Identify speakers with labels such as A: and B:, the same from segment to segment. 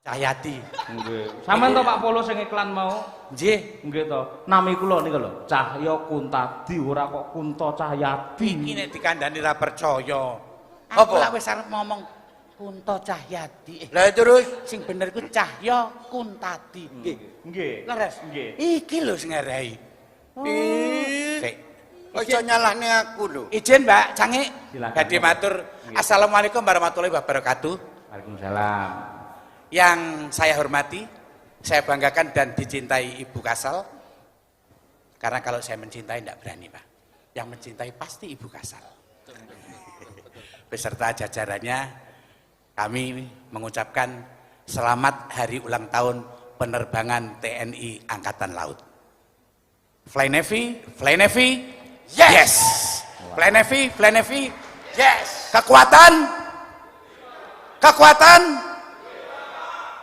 A: Cahyati.
B: Nggih. Sampeyan to Pak Polo sing iklan mau?
A: Nggih.
B: Nggih to. Nami kula niku lho, Cahya Kuntadi ora kok Kunto Cahyati.
A: Iki nek dikandani ra percaya.
C: Apa?
A: Aku lak wis arep ngomong Kunto Cahyati.
C: Lah terus
A: Sing bener ku Cahya Kuntadi. Nggih.
B: Nggih.
A: Leres.
B: Nggih.
A: Iki lho sing ngarai. Sik.
C: ojo nyalahne aku lho.
A: Izin Mbak Canggih.
B: Silakan.
A: Badhe matur Assalamualaikum warahmatullahi wabarakatuh.
B: Waalaikumsalam.
A: Yang saya hormati, saya banggakan dan dicintai Ibu Kasal. Karena kalau saya mencintai tidak berani Pak. Yang mencintai pasti Ibu Kasal. Beserta jajarannya, kami mengucapkan selamat hari ulang tahun penerbangan TNI Angkatan Laut. Fly Navy, Fly Navy, yes! Fly Navy, Fly Navy, yes! Kekuatan,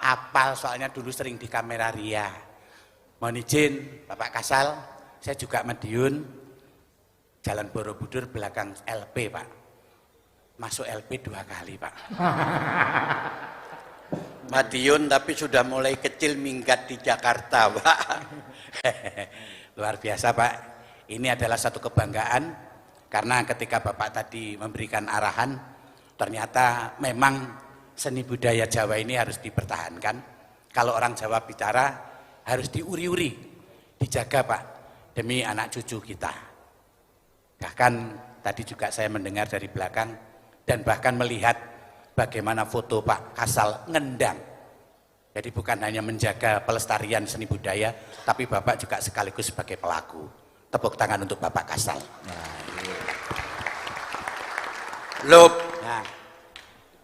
A: apal soalnya dulu sering di kamera Ria. Mohon izin Bapak Kasal, saya juga Madiun, Jalan Borobudur belakang LP Pak. Masuk LP 2 kali Pak.
C: Madiun tapi sudah mulai kecil minggat di Jakarta, Pak.
A: Luar biasa Pak. Ini adalah satu kebanggaan karena ketika Bapak tadi memberikan arahan, ternyata memang seni budaya Jawa ini harus dipertahankan. Kalau orang Jawa bicara harus diuri-uri, dijaga Pak, demi anak cucu kita. Bahkan tadi juga saya mendengar dari belakang dan bahkan melihat bagaimana foto Pak Kasal ngendang. Jadi bukan hanya menjaga pelestarian seni budaya, tapi Bapak juga sekaligus sebagai pelaku. Tepuk tangan untuk Bapak Kasal.
C: Loh,
A: Nah,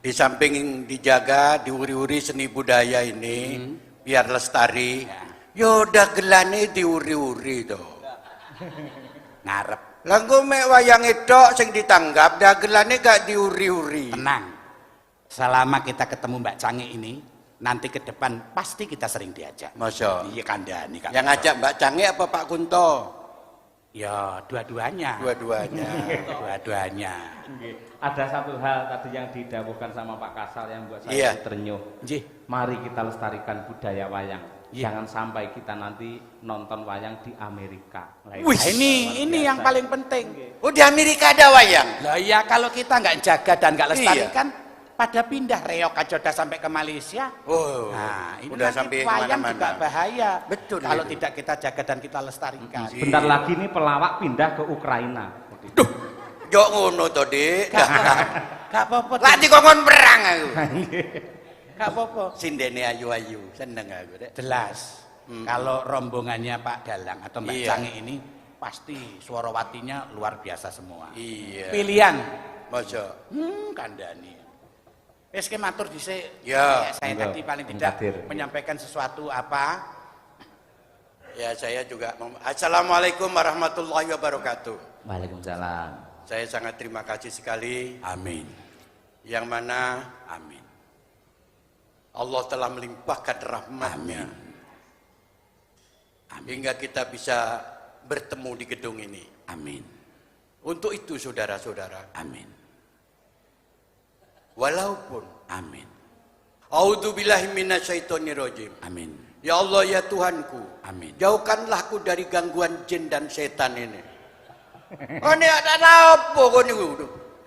C: di samping dijaga, diuri-uri seni budaya ini, biar lestari, yaudah gelane diuri-uri toh.
A: ngarep,
C: Lah engko mek wayang edok sing ditanggap, dagelane gak diuri-uri.
A: tenang. Selama kita ketemu Mbak Canggih ini, nanti ke depan pasti kita sering diajak.
C: Masya.
A: Iya kandhani Kak.
C: Yang ngajak Mbak Canggih apa Pak Kunto?
A: Ya, dua-duanya.
C: Dua-duanya.
A: Dua-duanya.
B: Nggih. Ada satu hal tadi yang didawuhkan sama Pak Kasal yang buat
C: Iya.
B: saya ternyuh.
A: Nggih.
B: Mari kita lestarikan budaya wayang.
A: Iya.
B: Jangan sampai kita nanti nonton wayang di Amerika. Nah,
A: Wih,
B: itu
A: ini
B: luar
A: yang
B: biasa.
A: paling penting.
C: Oh di Amerika ada wayang?
A: Lah ya kalau kita nggak jaga dan nggak
C: Iya.
A: lestarikan, pada pindah reok kacoda sampai ke Malaysia.
C: Oh,
A: Nah, ini
C: udah
A: nanti
C: sampai
A: wayang juga
C: kemana-mana.
A: bahaya.
C: Betul,
A: Kalau
C: itu.
A: tidak kita jaga dan kita lestarikan.
B: Bentar lagi nih pelawak pindah ke Ukraina.
C: Jok ngono to, Dik.
A: Gak apa-apa.
C: Lah dikongkon perang aku.
A: Gak apa-apa.
C: Sindene ayu-ayu, seneng aku, Dek.
A: Jelas. Kalau rombongannya Pak Dalang atau Mbak
C: Iya.
A: Canggih ini pasti suarawatinya luar biasa semua.
C: Iya.
A: Pilihan.
C: Masa.
A: Kandhani. Wis ke matur dhisik.
C: Ya.
A: Saya
B: Monggo,
A: tadi paling tidak
B: Mungkadir.
A: menyampaikan sesuatu apa?
C: Ya saya juga. Assalamualaikum warahmatullahi wabarakatuh.
B: Waalaikumsalam.
C: Saya sangat terima kasih sekali.
A: Amin.
C: Yang mana
A: Amin.
C: Allah telah melimpahkan rahmatnya. Hingga kita bisa bertemu di gedung ini.
A: Amin.
C: Untuk itu saudara-saudara.
A: Amin.
C: Walaupun.
A: Amin.
C: A'udzubillahi minasyaitonirrajim.
A: Amin.
C: Ya Allah ya Tuhanku.
A: Amin.
C: Jauhkanlah aku dari gangguan jin dan setan ini. Oh ini ada apa kau ni?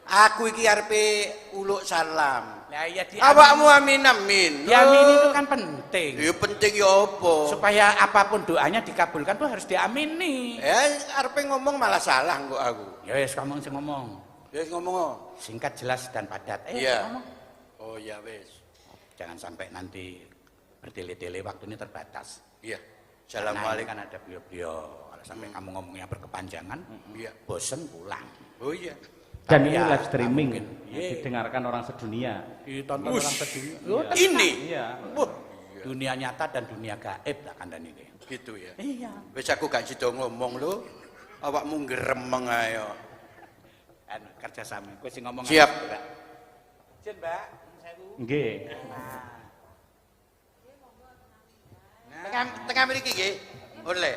C: Aku iki arepe uluk salam.
A: Lah ya
C: Awakmu amin amin.
A: diamini itu kan penting.
C: Ya penting ya apa?
A: Supaya apapun doanya dikabulkan tuh harus diamini.
C: Arepe ngomong malah salah kok aku.
A: Ya wis ngomong sing ngomong.
C: Ya ngomong.
A: Singkat, jelas dan padat.
C: Iya.
A: Ngomong.
C: Oh ya wes.
A: Jangan sampai nanti bertele-tele waktunya terbatas.
C: Iya.
A: Karena ini
C: Assalamualaikum.
A: kan ada beliau-beliau. Kalau sampai kamu ngomongnya berkepanjangan,
C: Iya.
A: bosen pulang.
C: Oh iya.
B: Dan
A: Tapi
B: ini
A: ya,
B: live streaming,
A: nggak mungkin.
B: yang didengarkan orang sedunia.
A: Ditonton
C: Wush.
A: orang sedunia.
C: Ini.
B: Iya.
A: Wah, dunia nyata dan dunia gaib lah kandhani iki.
C: Gitu ya.
A: Iya.
C: Wes aku gak sida ngomong lho. Awakmu gremeng ayo.
A: Kan kerja sama. Kowe sing ngomong.
C: Siap.
A: apa, Mbak? Jen, Mbak. Sewu.
B: Nggih.
C: Tengah mriki nggih. Oleh.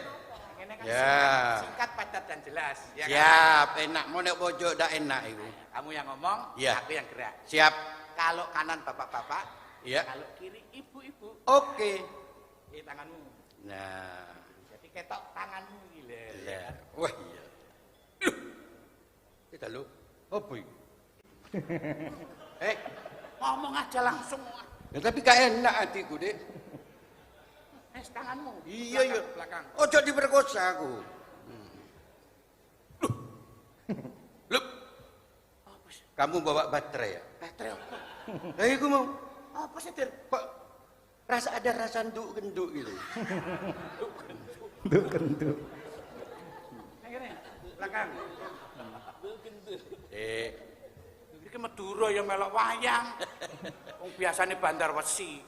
A: Ini kan
C: Ya.
A: singkat, padat dan jelas. Ya kan?
C: Siap, enak mau nek pojok dak enak iku.
A: Kamu yang ngomong,
C: Iya.
A: aku yang gerak.
C: Siap.
A: Kalau kanan bapak-bapak,
C: Iya.
A: Kalau kiri ibu-ibu.
C: Oke.
A: Ini tanganmu.
C: Nah.
A: Jadi ketok tanganmu gila.
C: Ya. Wah iya. Kita lu. Apa ini?
A: Ngomong aja langsung.
C: Ya, tapi gak enak hatiku, Dek.
A: Tanganmu.
C: Iya,
A: Belakang.
C: Ojo diperkosa aku. Loh. Kamu bawa baterai ya?
A: Baterai apa?
C: Lah iku mau.
A: Apa sih, Dir?
C: Kok ada rasa nduk-genduk gitu.
B: Nduk kenduk.
A: Akhirnya, belakang. Iki Madura ya melok wayang. Wong biasane bandar wesi.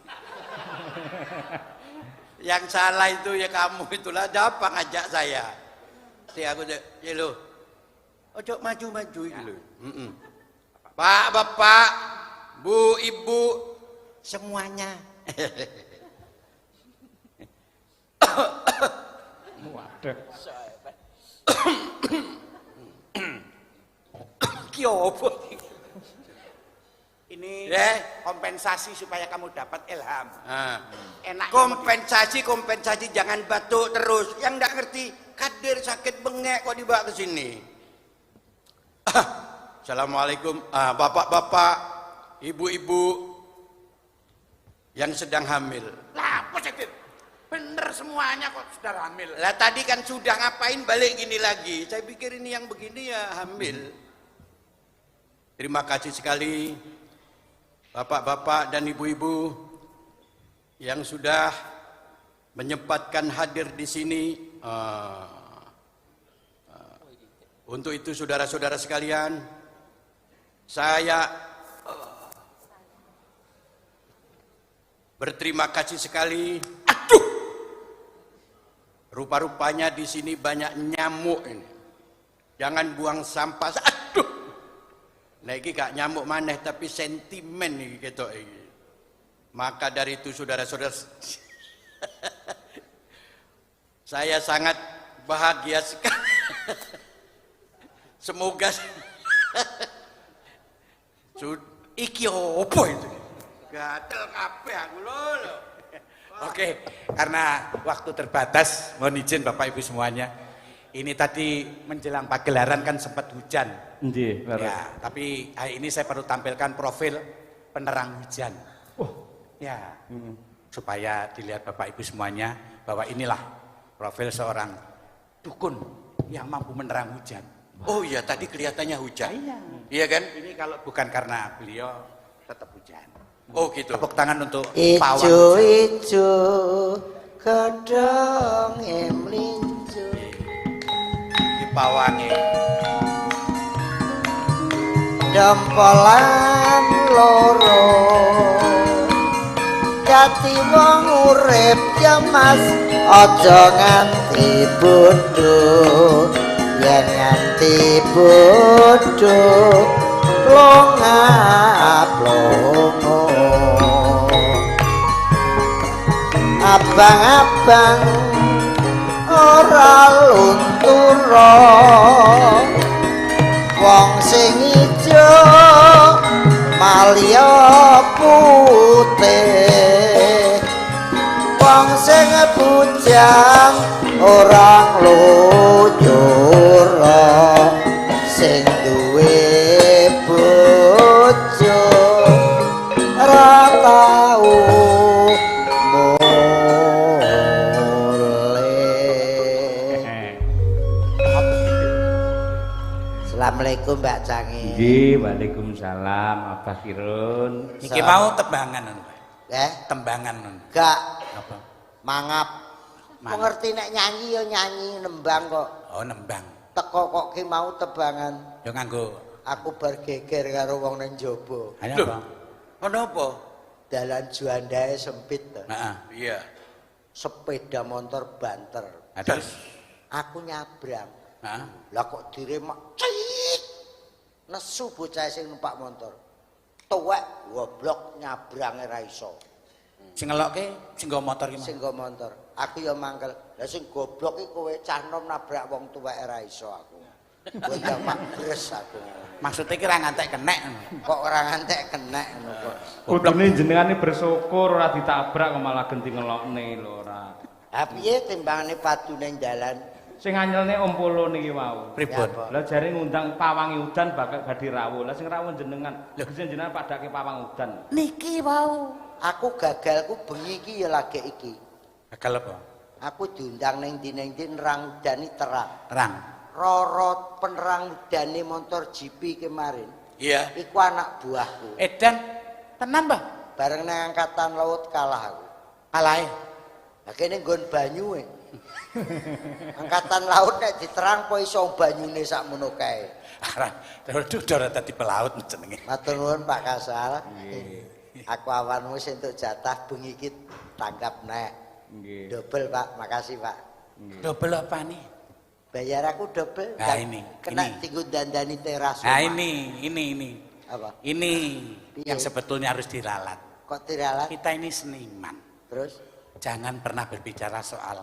C: Yang salah itu ya kamu itulah. Ada apa ngajak saya? Aku ya lo. Ojo maju-maju iki lho. Pak, Bapak, Bu, Ibu, semuanya.
B: Waduh.
C: Ki opo?
A: Ini
C: Ya.
A: kompensasi supaya kamu dapat ilham. Enak.
C: Kompensasi jangan batuk terus. Yang nggak ngerti kadir sakit bengek kok dibawa ke sini. Assalamualaikum, bapak-bapak, ibu-ibu yang sedang hamil.
A: Lah, apa sih, Dir? Bener semuanya kok sudah hamil.
C: Lah tadi kan sudah ngapain balik gini lagi? Saya pikir ini yang begini ya hamil. Terima kasih sekali bapak-bapak dan ibu-ibu yang sudah menyempatkan hadir di sini. Untuk itu saudara-saudara sekalian, saya berterima kasih sekali. Aduh, rupa-rupanya di sini banyak nyamuk ini. Jangan buang sampah. Aduh, nah ini gak nyamuk maneh tapi sentimen nih gitu. Maka dari itu saudara-saudara, saya sangat bahagia sekali. Semoga iki opo itu? Gatel kabeh aku lho.
A: Oke, karena waktu terbatas, mohon izin Bapak Ibu semuanya. Ini tadi menjelang pagelaran kan sempat hujan.
B: Nggih,
A: Ya, tapi hari ini saya perlu tampilkan profil penerang hujan. Ya, supaya dilihat Bapak Ibu semuanya bahwa inilah profil seorang dukun yang mampu menerang hujan.
C: Oh iya, tadi kelihatannya hujan.
A: Iya.
C: Iya kan?
A: Ini kalau bukan karena beliau tetap hujan.
C: Oh gitu.
A: Tepuk tangan untuk
D: Ijo
A: pawang.
D: ijo godhong mlinjo.
C: Di pawange.
D: Dempolan loro jati wong urip cemas aja nganti bodho yen nganti bodho plonga-plongo abang-abang ora luntura wong sing ijo malya putih wong sing bujang orang lujur sing duwe bojo ora tau Assalamualaikum Mbak Cangi.
B: Nggih, Waalaikumsalam, Abah Kirun.
A: Iki mau tembangan. Tembangan.
D: Gak
A: Apa?
D: mangap. Mengerti nek nyanyi ya nyanyi nembang kok.
A: Oh, nembang.
D: Teko kok ki mau tebangan.
A: Yo nganggo.
D: Aku bar geger karo wong nang jaba.
A: Hanya
C: Loh,
A: apa?
C: kenapa?
D: Dalan juandae sempit to.
A: Heeh.
C: Iya.
D: Sepeda motor banter.
A: Terus.
D: Aku nyabrang.
A: Heeh.
D: Lah kok diremak cit. Nesu bocah sing numpak motor. Tuwek goblok nyabrange ra iso.
A: Sing ngelokke sing nggo motor ki.
D: Sing nggo motor. Aku ya mangkel. Lah sing goblok iki kowe cah nom nabrak wong tuwek ra iso aku. Bocah Pak Bres aku.
A: Maksudnya kira ngantek kenek.
D: Kok ora ngantek kenek ngono kok.
B: Kudune jenengan iki bersyukur ora ditabrak kok malah genti ngelokne lho ora.
D: Ha piye timbangane padu ning dalan?
B: Sing anyelne Om Polo niki wau.
A: Pripun?
B: Lah jare ngundang pawangi udan bakal badhe rawuh. Lah sing rawuh jenengan. Lho jenengan padake pawang udan.
D: Niki wau. Aku gagalku bengi iki ya lagi iki.
A: Gagal apa?
D: Aku diundang ning ndi nerang udani terang.
A: Terang.
D: Roro penerang udane motor GP kemarin.
C: Iya.
D: Iku anak buahku.
A: Edan tenan, Mbah.
D: Bareng nang angkatan laut kalah aku.
A: Kalahe.
D: Lah kene nggon banyu e. Angkatan laut nek diterang po iso banyune sakmono kae.
A: Terus ora dadi pelaut jenenge.
D: Matur nuwun Pak Kasal. Aku awan wis entuk jatah bengi iki tanggap nek.
B: Nggih.
D: Dobel Pak, makasih Pak.
A: Dobel apa nih?
D: Bayar aku dobel.
A: Nah,
D: dan
A: ini,
D: kena
A: ini.
D: tinggu dandani teras.
A: Nah
D: rumah.
A: ini.
D: Apa?
A: Ini
D: Piye?
A: yang sebetulnya harus diralat.
D: Kok tiralat?
A: Kita ini seniman.
D: Terus
A: Jangan pernah berbicara soal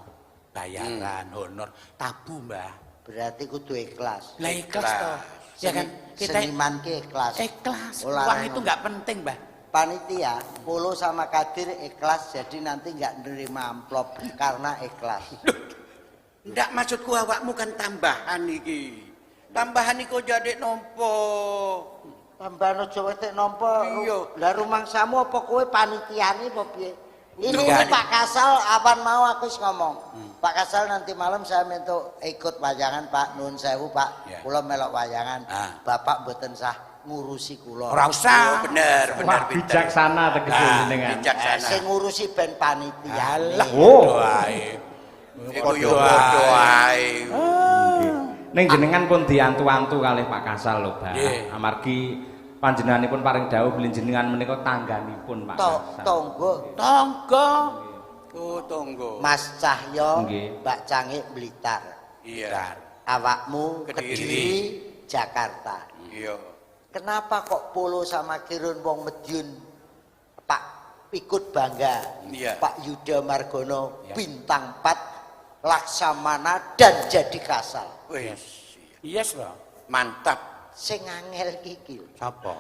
A: bayaran, honor, tabu, Mbah.
D: berarti kudu ikhlas.
A: Lah ikhlas toh. Ya kan? Kita
D: Seniman ki ikhlas.
A: ikhlas.
D: Olah
A: Uang
D: renung.
A: itu nggak penting, Mbah.
D: Panitia Polo sama Kadir ikhlas jadi nanti nggak nerima amplop karena ikhlas.
C: Ndak maksudku awakmu kan tambahan iki. Tambahan iku jadi nompo.
D: Tambahan aja wetek nompo.
C: Iya.
D: Lah rumangsamu apa kowe panitiane apa piye? Ini
A: Enggak.
D: Pak Kasal awan mau aku wis ngomong. Pak Kasal nanti malam saya minta ikut wayangan Pak Nun sewu Pak.
A: Ya.
D: Kula melok wayangan.
A: Ah.
D: Bapak mboten sah ngurusi kula.
A: Ora usah.
C: Bener,
B: Wah, bijaksana tegese
A: Nah,
B: jenengan.
C: bijaksana.
D: Sing ngurusi ben panitia.
A: Alah,
B: Oh.
A: doae.
C: Iku yo padha ae.
B: Ning jenengan pun diantu-antu kalih Pak Kasal lho, Mbah.
A: Nggih.
B: Amargi panjenenganipun paring dawuh bilih jenengan menika tangganipun Pak Kasal.
D: Tonggo
A: Tonggo.
C: Oh, tonggo.
D: Mas Cahyo,
B: Nggih.
D: Mbak Cangik Blitar.
C: Iya.
D: Awakmu
C: Kediri.
D: Kediri, Jakarta.
C: Iya.
D: Kenapa kok Polo sama Kirun wong Medion Pak ikut bangga?
C: Iya.
D: Pak Yuda Margono
A: Iya.
D: bintang 4 Laksamana dan jadi Kasal.
C: Wis.
A: Yes, Bang.
C: Mantap.
D: Sing angel kikil.
A: Sapa?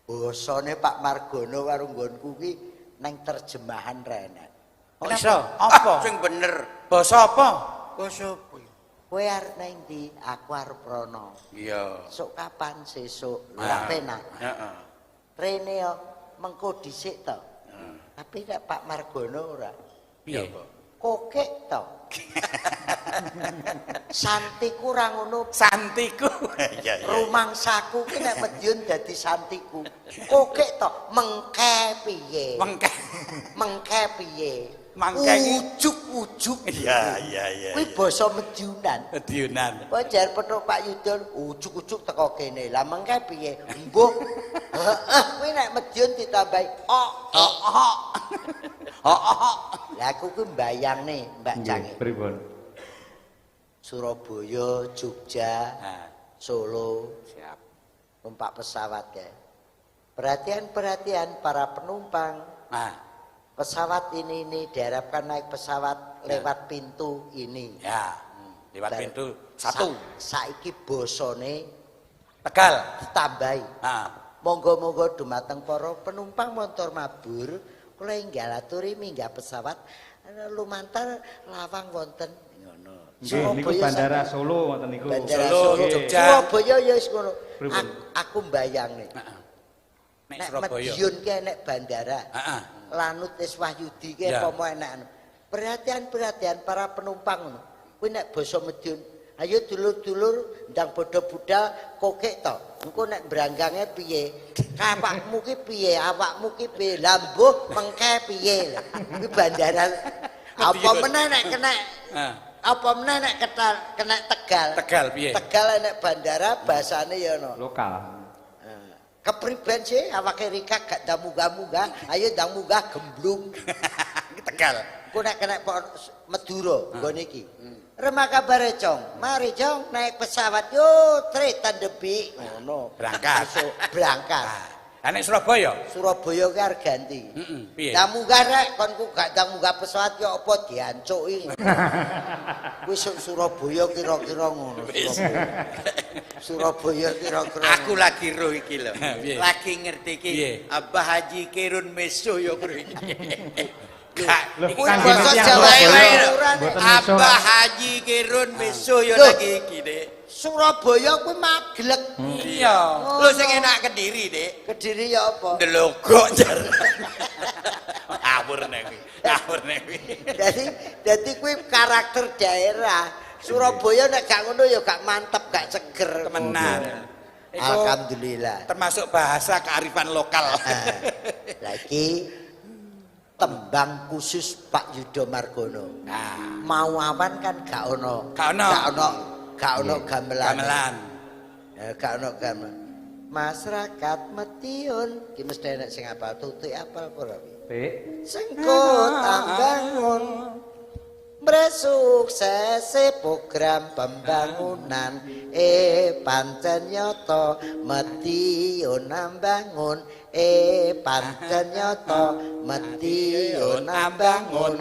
D: Bosone Pak Margono karo nggonku ki neng terjemahan renek.
A: Oh, iso? Apa?
C: Sing bener.
A: Basa apa?
C: Basa
D: Kowe arep nang ndi? Aku arep rono.
C: Iya.
D: Sok kapan sesuk?
C: Ah.
D: Tak penak.
C: Heeh.
D: Rene yo mengko dhisik to. Tapi nek Pak Margono ora.
A: Piye?
D: Kokek to. Santiku ora ngono.
A: Santiku. Iya, iya.
D: Rumangsaku ki nek Medion dadi santiku. Kokek to mengke piye?
A: Mengke.
D: Mengke piye?
A: Mangke iki-
D: Ujuk-ujuk.
A: Iya, iya, iya.
D: Kuwi basa Medionan.
A: Medionan.
D: Wajar petuk Pak Yudon ujuk-ujuk teko kene. Lah mengke piye? Mbuh. Heeh, kuwi nek Medion ditambahi
A: Oh, oh. Oh.
D: Lah aku ku mbayangne Mbak Canggih.
B: Nggih, pripun?
D: Surabaya, Jogja,
A: Nah,
D: Solo,
A: siap.
D: numpak pesawat ya. Perhatian-perhatian para penumpang.
A: Nah,
D: Pesawat ini diharapkan naik pesawat lewat pintu ini.
A: ya. Lewat pintu satu.
D: Saiki bosone
A: Tegal.
D: ditambahi.
A: Nah,
D: Monggo-monggo dumateng para penumpang motor mabur, kula enggal aturi minggah pesawat lumantar lawang wonten ngono.
B: Nggih, niku bandara Solo ngoten niku.
D: Bandara
A: Solo,
D: Solo,
A: Jogja.
D: Surabaya ya wis ngono.
B: Pripun?
D: Aku mbayangne.
A: nek
D: Nek
A: Surabaya.
D: Medion ki enek bandara.
A: Heeh.
D: Lanut Is Wahyudi ki
A: Ya.
D: apa enek anu. Perhatian para penumpang ngono. Kuwi nek basa Medion, ayo dulur-dulur ndang bodho budal kokek to. Engko nek branggange piye? Kapakmu ki piye? Awakmu ki piye? Lah mbuh mengke piye? Kuwi bandara. Apa meneh nek kena
A: Nah,
D: apa meneh nek kena Tegal.
A: Tegal piye?
D: Tegal enek bandara bahasane ya ono.
B: Lokal.
D: Kepriben sih awake Rika gak ndang munggah-munggah, ayo ndang munggah gemblung.
A: Tegal.
D: Ku nek kena Madura nggone iki. Remah kabare, Cong. Mari, Cong, naik pesawat. Yo, tre tandebik ngono.
A: Berangkat.
D: Besok berangkat.
A: Nek Surabaya?
D: Surabaya ki arep ganti.
A: Heeh, piye?
D: Lah munggah rek kon ku gak tau munggah pesawat ki apa diancuki. Wis Surabaya kira-kira ngono. Surabaya kira-kira.
C: Aku lagi roh iki lho.
A: Piye?
C: Lagi ngerti iki.
A: Piye?
C: Abah Haji Kirun Meso ya bro.
B: Lho,
D: Kuwi
B: kan
D: basa
B: gini
D: Jawa
B: yang
D: wae.
B: mboten meso.
C: Abah Haji Kirun Meso ya
D: Loh.
C: lagi iki, Dik.
D: Surabaya kuwi maglek.
A: Iya.
C: Lho sing enak Kediri, Dik.
D: Kediri ya apa?
C: Ndelogok jar.
A: Ngawur nek kuwi. Ngawur nek kuwi.
D: Dadi kuwi karakter daerah. Surabaya nek gak ngono ya gak mantep, gak seger.
A: Temenan. Iku
D: Alhamdulillah.
A: termasuk bahasa kearifan lokal.
D: Lagi tembang khusus Pak Yudo Margono.
A: Nah,
D: Mau awan kan gak ono.
A: Gak ono.
D: Gak ono gamelan.
A: gamelan.
D: Ya, gak ono gamelan. Masyarakat Madiun ki mesti enek sing apal tutuk apal apa ora?
B: Pik.
D: Sengkut ambangun Mresuksese program pembangunan pancen nyata Madiun ambangun pancen nyata Madiun ambangun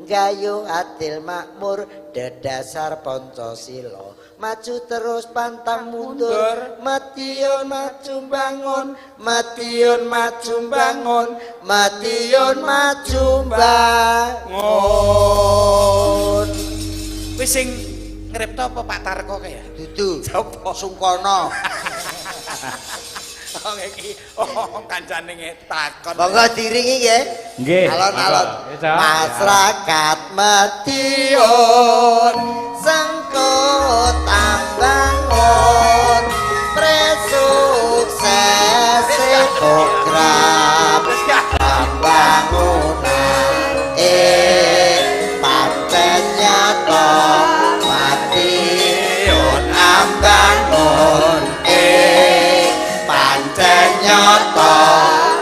D: gayu adil makmur dedasar Pancasila maju terus pantang mundur Madiun maju bangun Madiun maju bangun Madiun maju bangun
A: Wis sing ngripta apa Pak Tarko kaya?
D: dudu
A: Sapa?
D: Sungkono
A: Oh iki kancane takon.
D: monggo diringi nggih
B: Nggih.
D: alon-alon
B: Monggo. Ya, Cak.
D: masyarakat Madiun sengkut ambangun presukses program pembangunan pancen nyata Madiun ambangun pancen nyata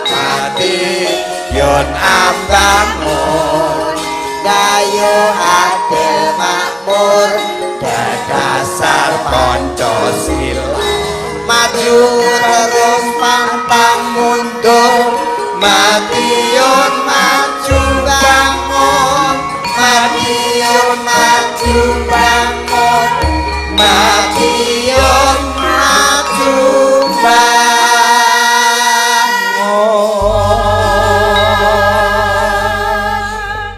D: Madiun ambangun gayu adil makmur dasar Pancasila maju terus pantang mundur Madiun maju bangun Madiun maju bangun Madiun maju bangun.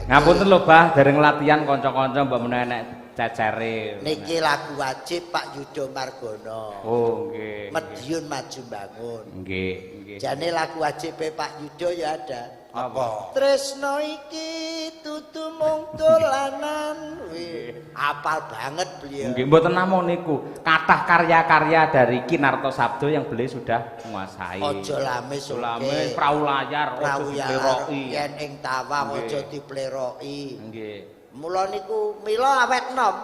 B: Ngapunten lho, Bah, dereng latihan kanca-kanca mbok menawa enek cecere.
D: Niki lagu wajib Pak Yudo Margono.
B: Oh, nggih.
D: Madiun maju bangun.
B: Nggih, nggih.
D: Jane lagu wajib Pak Yudo ya ada.
A: Apa?
D: Tresno iki dudu mung dolanan. Wih, apal banget beliau.
B: Nggih, mboten namung niku. Kathah karya-karya dari Kinarto Sabdo yang beliau sudah menguasai.
D: Ojo lamis
B: Sulame perahu layar,
D: Perahu
B: ojo
D: ya
B: dipleroki.
D: yen ing tawang
B: Nggih.
D: ojo dipleroki.
B: Nggih.
D: Mula niku mila awet nom.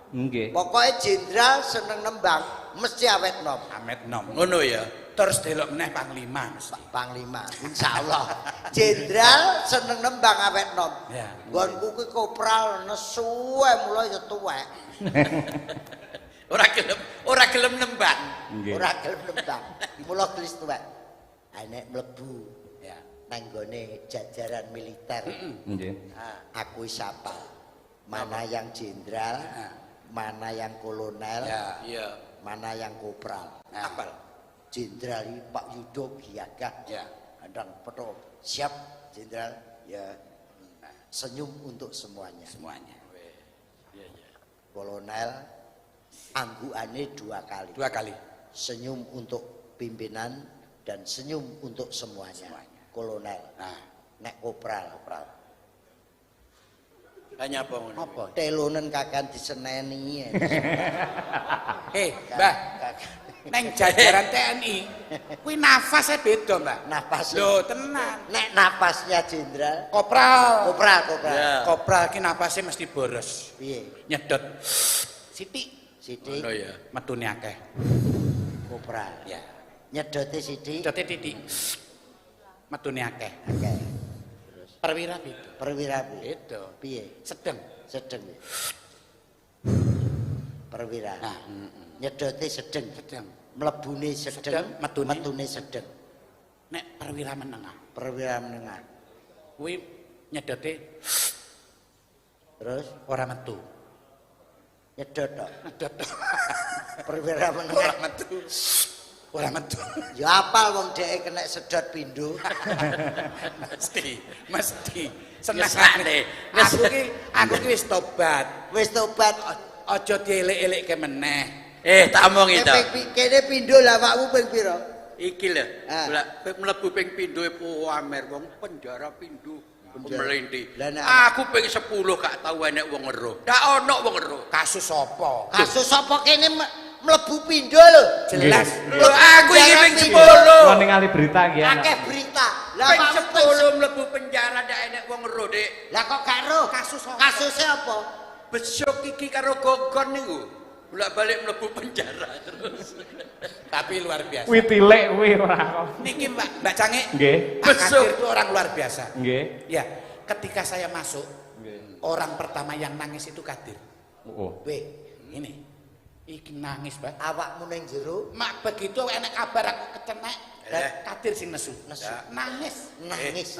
B: Nggih.
D: Pokoke jenderal seneng nembang mesti awet nom.
A: Amet nom.
C: Ngono ya.
A: Terus delok meneh panglima mesti.
D: Panglima, insyaallah. Jenderal seneng nembang awet nom.
A: Ya.
D: Nggonku kuwi kopral nesu ae mula ya tuwek.
C: Ora gelem nembang.
B: Nggih.
D: Ora gelem nembang. Mula gelis tuwek. Nek mlebu
A: Ya.
D: nang gone jajaran militer.
B: Nggih.
D: Aku wis apal. Mana yang jenderal, mana yang kolonel,
A: Ya.
C: Iya.
D: mana yang kopral.
C: Apal.
D: Jenderal iki Pak Yudo Giyagah.
A: Ya.
D: Andang peto. Siap jenderal. Ya. Senyum untuk semuanya.
A: Semuanya.
D: Kolonel anggukane 2 kali.
A: 2 kali.
D: Senyum untuk pimpinan dan senyum untuk semuanya. Kolonel.
A: Nah,
D: Nek kopral.
C: Hanya apa ngono?
A: apa?
D: Telonen kakan diseneni.
A: Mbah, neng jajaran TNI kuwi nafasnya beda, Mbah.
D: Napas.
A: Lho, tenan.
D: Nek napasnya jenderal.
A: Kopral.
D: Kopral.
C: Ya.
A: Kopral ki napasnya mesti boros.
D: Piye?
A: Nyedot sithik
D: Sithik
C: Ngono ya.
A: metune akeh.
D: kopral.
A: Ya.
D: Nyedote sithik.
A: Nyedote titik. Metune akeh.
D: Oke.
A: Perwira beda.
D: Perwira piye?
A: Beda.
D: Piye?
A: Sedeng.
D: Sedeng. Perwira.
A: Nah,
D: Nyedote sedeng.
A: sedeng.
D: mlebune sedeng, metune sedeng.
A: Nek perwira menengah.
D: Perwira menengah.
A: Kuwi nyedote
D: Terus
A: ora metu.
D: nyedot tok.
A: Nyedot.
D: Perwira menengah.
A: Ora metu.
D: Ya apal wong dhek kena sedot pindho.
A: Mesti. Senengane. Aku ki wis tobat.
D: Wis tobat
A: Aja dielik-elikke meneh.
C: Tak omong itu.
D: Kene pindho lah awakmu ping pira?
C: Iki lho, mlebu ping pindho pamer wong penjara pindho. Melenti. Aku ping 10 gak tau enek wong weruh. Ndak ono wong weruh.
A: Kasus apa?
D: Kasus apa kene mlebu pindho lho.
A: Jelas.
C: Lho aku iki ping 10.
B: Kok ningali berita iki ana.
D: Akeh berita. Lah
C: Ping
D: awakmu
C: 10 mlebu penjara ndak enek wong weruh, Dik.
D: Lah kok gak ro? Kasuse apa?
C: Besok iki karo gogon niku. Bolak-balik mlebu penjara terus.
A: Tapi luar biasa.
B: Kuwi tilik kuwi ora kok.
A: Niki Mbak Cangik.
B: Nggih.
A: Pak Kadir itu orang luar biasa.
B: Nggih.
A: Ya, ketika saya masuk, orang pertama yang nangis itu Kadir.
B: Oh.
D: Weh,
A: Ini. Iki nangis, Pak.
D: awakmu ning jero
A: Mak begitu enek kabar aku kecenek, Kadir sing nesu. Nangis.
D: nangis.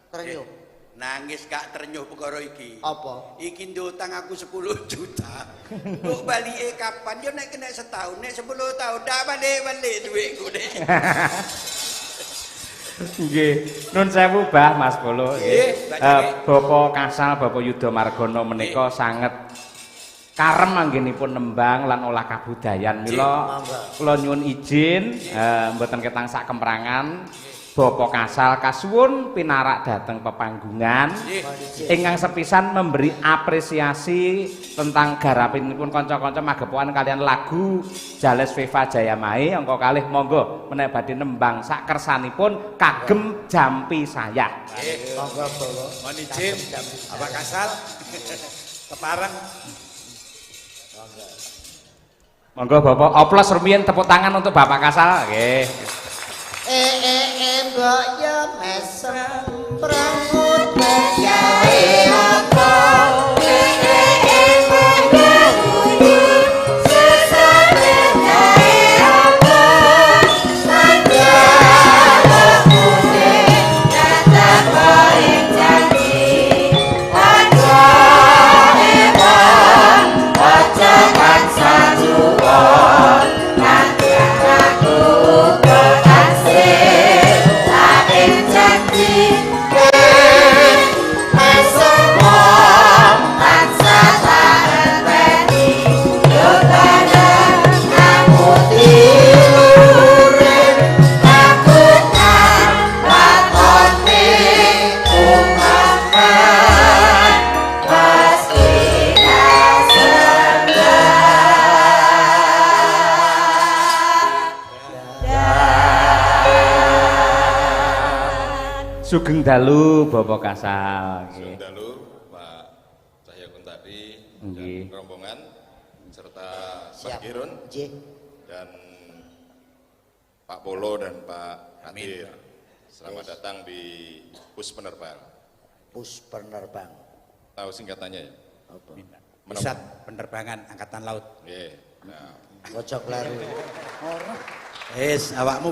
D: Ternyuh.
C: Nangis gak ternyuh perkara iki.
D: Apa?
C: Iki ndutang aku 10 juta. Mbok balike kapan? Yo nek kena setahun, nek 10 tahun ndak balik-balik duitku nek.
B: Nggih. Nun sewu Bah Mas Polo nggih. Bapak Kasal, Bapak Yudha Margono menika sanget karem anggenipun nembang lan olah kabudayan. Mila kula nyuwun izin mboten ketang sak kemrangan Bapak Kasal kasuwun pinarak dhateng pepanggungan ingkang sepisan memberi apresiasi tentang garapinipun kanca-kanca magepokan kalian lagu Jales Viva Jayamai angka kalih monggo menawi badhe nembang sak kersanipun kagem jampi saya.
D: Monggo bawa.
A: Mohon izin, Bapak Kasal. Kepareng.
B: Monggo Bapak oplos rumiyin tepuk tangan untuk Bapak Kasal nggih.
D: Mbok yo mesem pramut gawe apa?
B: Sugeng dalu Bapak Kasal nggih.
E: Sugeng dalu Pak Cahya Kuntadi
B: Nggih.
E: dan rombongan serta Pak Girun
D: Nggih.
E: dan Pak Polo dan Pak Kadir. Selamat datang di Pus Penerbang.
D: Pus penerbang.
E: Tahu singkatannya ya?
D: Apa?
A: Pusat Penerbangan Angkatan Laut.
E: Nggih. Nah,
D: Kocok laru.
C: Awakmu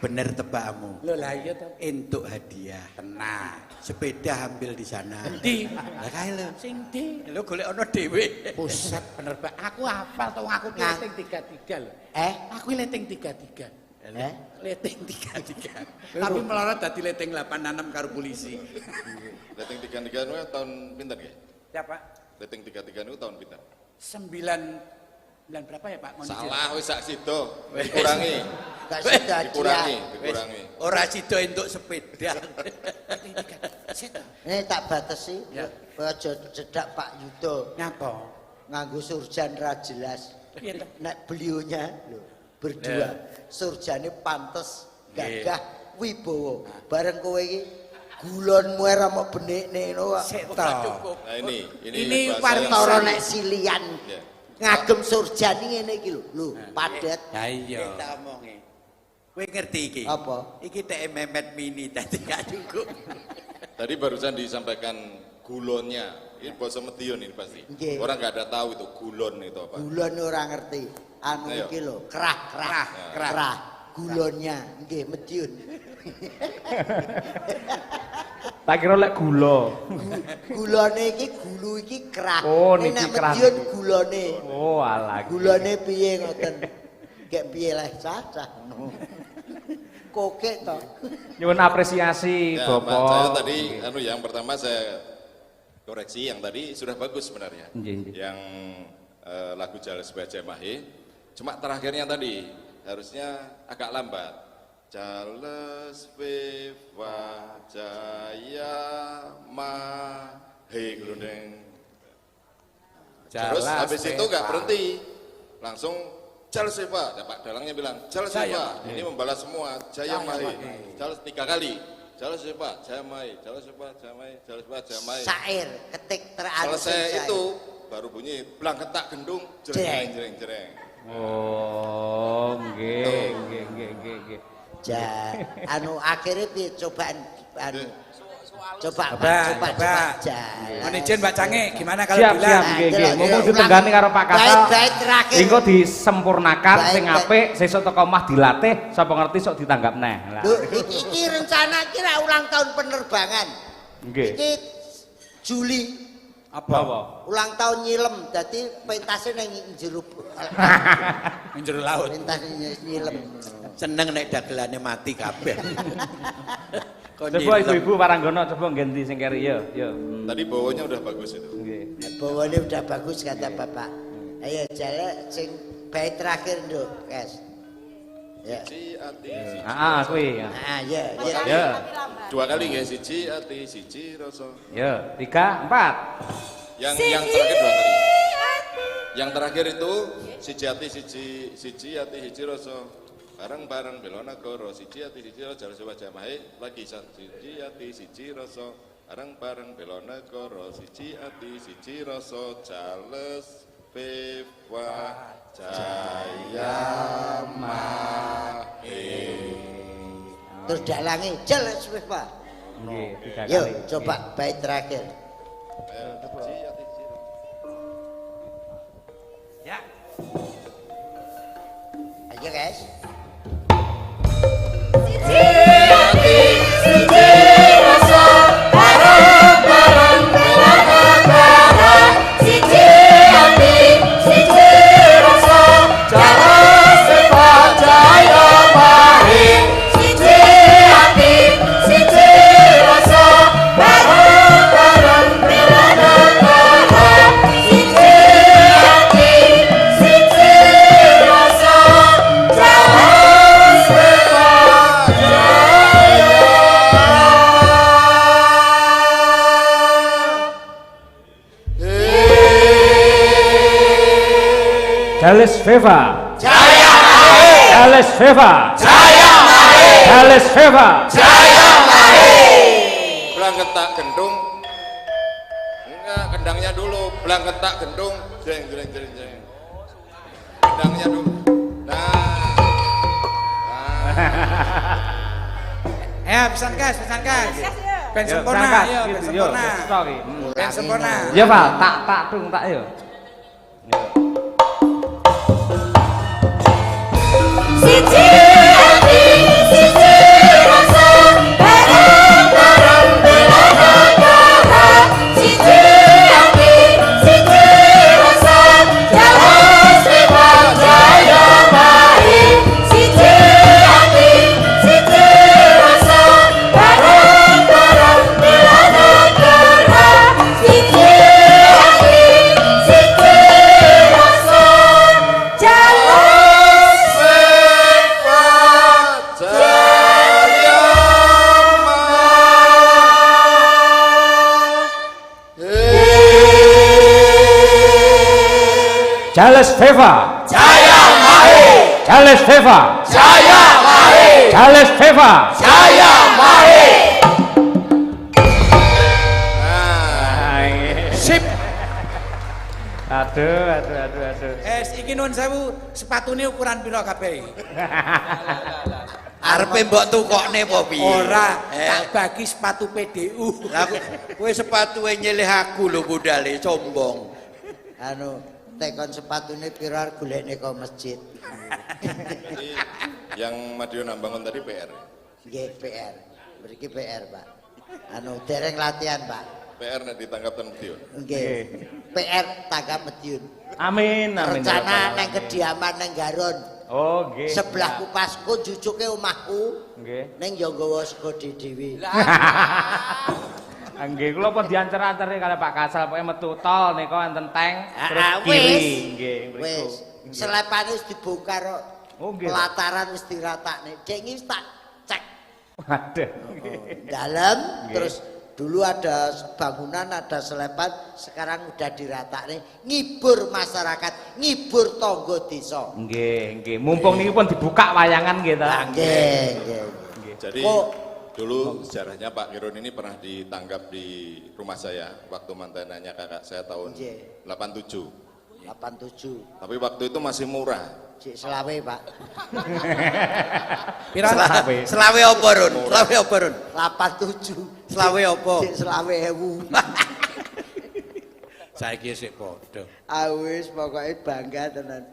C: bener tebakmu.
A: Lho lah iya to.
C: Entuk hadiah.
A: Tenang.
C: Sepeda ambil di sana.
A: Endi?
C: Lah kae lho.
A: Sing ndi?
C: Lho golek ana dhewe.
A: Pusat Penerbangan. Aku hafal to aku ki leting 33 lho. Aku leting 33. Leting 33. Tapi melorot dadi leting 86 karo polisi.
E: Leting 33 itu tahun pinten nggih?
A: Siapa?
E: Leting 33 itu tahun pinten?
A: 9 berapa ya Pak?
E: Salah wis sak sido. Dikurangi.
D: Gak sida
E: Dikurangi,
D: dia.
E: dikurangi.
C: Ora sida entuk sepeda.
D: Tak batesi.
A: Ya.
D: Aja cedak Pak Yudha.
A: Nyapa?
D: Nganggo surjan ra jelas.
A: Piye to?
D: Nek beliaunya lho, berdua surjane pantes gagah wibowo. Bareng kowe iki gulonmu ora mau benekne ngono kok.
A: Sik to.
E: Nah
A: Ini
E: bahasa yang-
D: Toro nek silian.
E: Ya.
D: Ngagem surjane ngene iki lho. Lho, padet.
A: Ya iya.
C: Kita omongi. Kowe ngerti iki?
D: Apa?
C: Iki TM Memet Mini tadi gak cukup.
E: Tadi barusan disampaikan gulonnya. Ini bahasa Medion ini pasti.
D: Nggih.
E: Orang nggak ada tahu itu gulon itu apa.
D: Gulon ora ngerti. anu
E: Ayo.
D: iki lho, kerah. Gulanya nggih Madiun.
B: Tak kira lek gula.
D: Gulane iki gulu iki kerah.
B: Oh, niki
D: nek
B: kerah.
D: Madiun gulane.
B: Oh, alah.
D: Gulane piye ngoten? Gek piye lah cacah. Kokek to.
B: Nyuwun apresiasi
E: Ya, Pak,
B: Bapak.
E: saya tadi yang pertama saya koreksi yang tadi sudah bagus sebenarnya.
B: Nggih.
E: Yang lagu Jales Baja Mahe, cuma terakhirnya tadi harusnya agak lambat. Jales Viva Jaya Mahe Glundeng. Terus habis itu nggak berhenti, langsung Jales Viva. Ya, Pak Dalangnya bilang Jales Viva. Ini membalas semua Jaya Mahe. Jales 3 kali. Jales Viva Jaya Mahe. Jales Viva Jaya Mahe. Jales Viva Jaya Mahe.
D: Syair ketik teranu.
E: Selesai itu baru bunyi belang ketak gendung jereng jereng jereng.
B: Oh, nggih.
D: Anu akhirnya piye cobaan anu. Coba jalan.
A: Mohon izin Mbak Cange, gimana kalau
B: Siap,
A: bilang?
B: nggih. Mumpung ditenggani karo Pak Kasal.
D: Baik terakhir.
B: Engko disempurnakan
D: Baik,
B: sing
D: baik.
B: apik, sesuk teko omah dilatih, sapa ngerti sok ditanggap neh. Lah.
D: Lho, iki rencana kira ulang tahun penerbangan.
B: Nggih.
D: Iki Juli
B: Apa?
D: ulang tahun nyilem, jadi pentasnya nang jero.
A: Menjuru laut.
D: Pentasnya nyilem.
C: Seneng nek dagelane mati kabeh.
B: Coba ibu-ibu Paranggono coba ganti sing keri ya.
E: Tadi bawanya udah bagus itu.
B: Nggih.
D: Bawane udah bagus kata Bapak. Ayo jale sing bait terakhir nduk, Guys. Ya.
E: Siji ati siji.
B: Kuwi.
D: Ah, ya.
B: Ya.
E: 2 kali nggih, siji ati siji rasa.
B: Ya, 3, 4.
E: Yang terakhir 2 kali. Yang terakhir itu siji ati siji ati siji rasa. Bareng-bareng Belonegoro siji ati siji rasa Jales Viva Jaya Mahe lagi siji ati siji rasa. Bareng-bareng Belonegoro siji ati siji rasa Jales Viva Jaya Mahe.
D: Terus dalangi Jales Viva.
B: Nggih, 3 kali.
D: Yuk, coba bait terakhir.
E: Siji ati siji.
A: Ya.
D: Ayo, guys.
B: Jales Viva Jaya Mahe. Jales Viva Jaya Mahe. Jales Viva Jaya
E: Mahe. Belang ketak gendung. Enggak, kendangnya dulu. Belang ketak gendung. Jeng jeng jeng jeng. Kendangnya dulu.
A: Ya, pesan gas. Ben
B: Yo,
A: sempurna,
B: berangkat,
A: ayo,
B: gitu,
A: ben
B: yo,
A: sempurna.
B: stok iki.
A: Ben sempurna.
B: Ya, Pak, tak dung tak yo. Yo.
F: Siji ati siji rasa bareng-bareng bela negara. Siji ati siji rasa Jales Viva Jaya Mahe. Siji ati siji rasa bareng-bareng bela negara. Siji ati siji rasa Jales
B: Jales Viva Jaya Mahe. Jales Viva Jaya Mahe. Jales Viva Jaya Mahe.
A: Sip.
B: Aduh.
A: Iki nuwun sewu, sepatune ukuran pira kabeh?
C: Arepe mbok tukokne apa piye?
A: Ora, tak bagi sepatu PDU.
C: Lah kowe sepatuwe nyilih aku lho budale sombong.
D: Anu tekon sepatune pira golekne ke masjid.
E: Jadi yang Madiun Ambangun tadi PR.
D: Nggih PR. Mriki PR, Pak. Anu dereng latihan, Pak.
E: PR nek ditangkap ten Madiun.
D: Nggih. PR tanggap Madiun.
B: Amin, amin.
D: Rencana nang kediaman nang Garon.
B: Oh, nggih.
D: Sebelah kupasku jujuke omahku.
B: Nggih.
D: Ning yo nggawa sego dhewe.
B: Nggih, kula pun diancer-anceri kali Pak Kasal, pokoke metu tol nika enten tank terus
D: Wis.
B: kiri. Nggih, mriku.
D: Wis. Selepane wis dibongkar kok.
B: Oh, nggih.
D: Pelataran wis diratakne. Dek iki wis tak cek.
B: Waduh.
D: Dalam
B: Nggih.
D: terus dulu ada bangunan, ada selepan, sekarang udah diratakne. Ngibur masyarakat, ngibur tangga desa.
B: Nggih, nggih. Mumpung niki pun dibuka wayangan nggih ta.
D: Nggih, nggih.
E: Jadi
D: Kok
E: dulu sejarahnya Pak Kirun ini pernah ditangkap di rumah saya waktu mantananya kakak saya tahun
D: Nggih.
E: 87.
D: 87.
E: Tapi waktu itu masih murah.
D: Cik selawe, Pak.
A: Pira?
C: Selawe apa Run? Selawe apa Run?
D: 87.
C: Selawe apa?
D: Cik selawe 1000.
A: Saiki sik padha.
D: Awis pokoknya bangga tenan.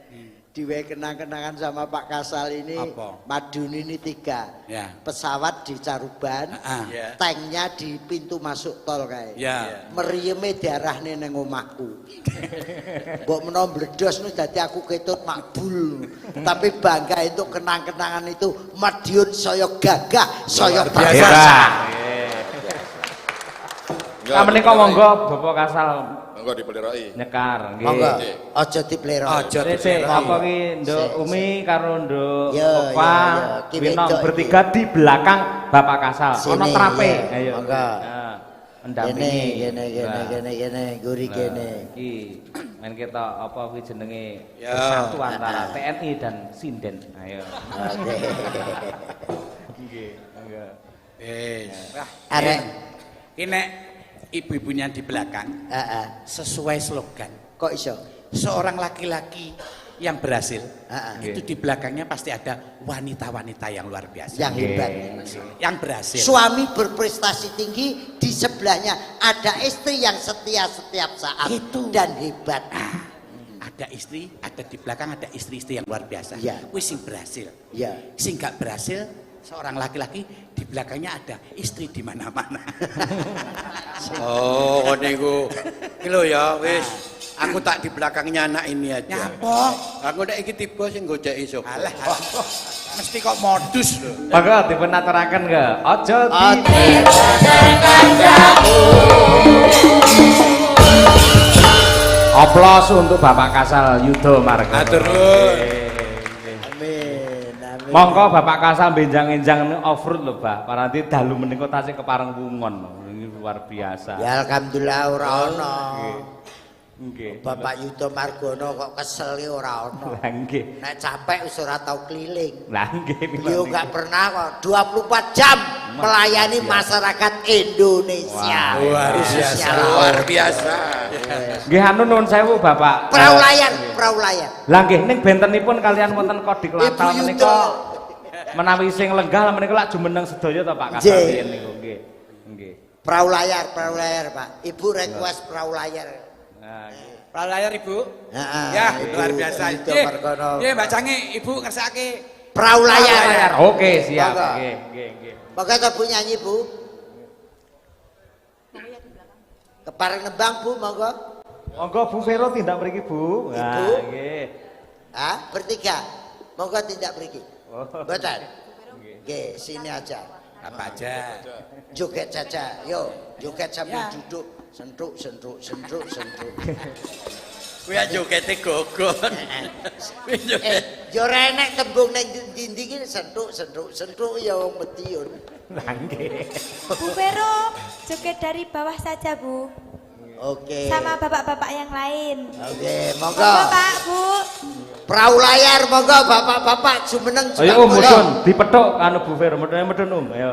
D: Diwe kenang-kenangan sama Pak Kasal ini.
A: Apa?
D: Madiun ini 3.
A: Ya.
D: Pesawat di Caruban,
A: Ya.
D: tanknya di pintu masuk tol kae.
A: Ya.
D: Merieme diarahne nang omahku. Mbok menawa bledos nu dadi aku ketut makbul. Tapi bangga itu kenang-kenangan itu Madiun saya gagah, saya
B: Biasa.
D: bangga.
B: Nah, menika monggo Bapak Kasal
E: Monggo dipeliroi.
B: nyekar nggih.
D: Monggo, aja diplero.
A: Aja
B: Sik,
A: diplero.
B: apa ki Nduk
D: Sik,
B: Umi karo Nduk
D: Ya,
B: Opa,
D: ya, ya. Ki
B: Winong
D: wedok
B: bertiga di belakang Bapak Kasal.
D: Sini,
B: Ono trape.
D: ya.
B: Ayo.
D: Monggo.
B: Nah, mendampingi.
D: Gene, guri gene.
B: Iki men kita apa kuwi jenenge
C: Ya.
B: bersatu antara TNI dan Sinden. Ayo.
D: Oke.
B: Nggih, monggo.
A: Wah,
D: Arek.
A: Ki nek ibu-ibunya di belakang
D: Heeh.
A: sesuai slogan.
D: Kok iso?
A: Seorang laki-laki yang berhasil
D: Heeh.
A: itu di belakangnya pasti ada wanita-wanita yang luar biasa.
D: Yang hebat.
A: Yang berhasil.
D: Suami berprestasi tinggi, di sebelahnya ada istri yang setia setiap saat
A: Itu.
D: dan hebat.
A: Ada istri, ada di belakang ada istri-istri yang luar biasa.
D: Iya.
A: Wis sing berhasil.
D: Ya.
A: Sing gak berhasil, seorang laki-laki di belakangnya ada istri di mana-mana.
C: Oh, ngene iku. Iki lho ya, wis. Aku tak di belakangnya anak ini aja.
A: Nyapa?
C: Aku nek iki tiba sing gojeki sapa?
A: Alah, mesti kok modus lho.
B: Monggo dipun aturaken ke. Aja
D: Oke.
B: Oplos untuk Bapak Kasal Yudo Margono.
C: Atur nuwun.
D: Amin. Amin.
B: Monggo Bapak Kasal benjang-enjang off-road lho, Pak. Paranti dalu menika tasih kepareng wungon. Ini luar biasa.
D: Ya alhamdulillah ora ono.
B: Nggih.
D: Bapak Yudo Margono kok kesel ya ora ono.
B: Lah nggih.
D: Nek capek wis ora tau keliling.
B: Lah nggih.
D: Beliau gak pernah kok 24 jam melayani masyarakat Indonesia.
C: Luar
D: Khususnya
C: biasa.
D: laut.
C: Luar biasa.
B: Nggih anu nuwun sewu Bapak.
D: Perahu layar, perahu layar.
B: Lah nggih ning bentenipun kalian wonten Kodik Latal
D: Ibu
B: menika
D: Yudo.
B: menawi sing lenggah menika lak jumeneng sedaya to Pak
D: Nggih.
B: Kasal niku nggih. Nggih.
D: Perahu layar Pak. Ibu request perahu layar.
B: Nah, nggih.
A: Pralayar Ibu.
D: Heeh.
A: Ya,
D: Ibu
A: luar biasa.
D: Yudo
A: Nggih,
D: Margono.
A: nggih Mbak Cangi, Ibu ngersake
D: Perahu layar.
B: Layar. Oke, siap.
D: Monggo.
B: Nggih, nggih, nggih.
D: Bagaimana Bu nyanyi Bu? Kepareng nembang Bu, monggo.
B: Monggo Bu Vero tindak mriki Bu. Nah,
D: Ibu.
B: nggih.
D: Ah, bertiga. Monggo tidak pergi.
B: Oh.
D: Betul. Oke, sini aja.
A: apa aja.
D: Joget saja. Yo, joget sambil duduk. Sentruk.
C: Kuwi jogete gogon. Kuwi joget.
D: Yo renek tembung ning ndi iki sentruk ya wong Madiun.
B: Lah nggih.
F: Bu Vero, joget dari bawah saja Bu.
D: Oke.
F: Sama bapak-bapak yang lain.
D: Oke, monggo.
F: Monggo Pak, Bu.
D: Perahu layar monggo bapak-bapak jumeneng
B: Ayo medun dipethuk anu Bu Vero, medun Ayo.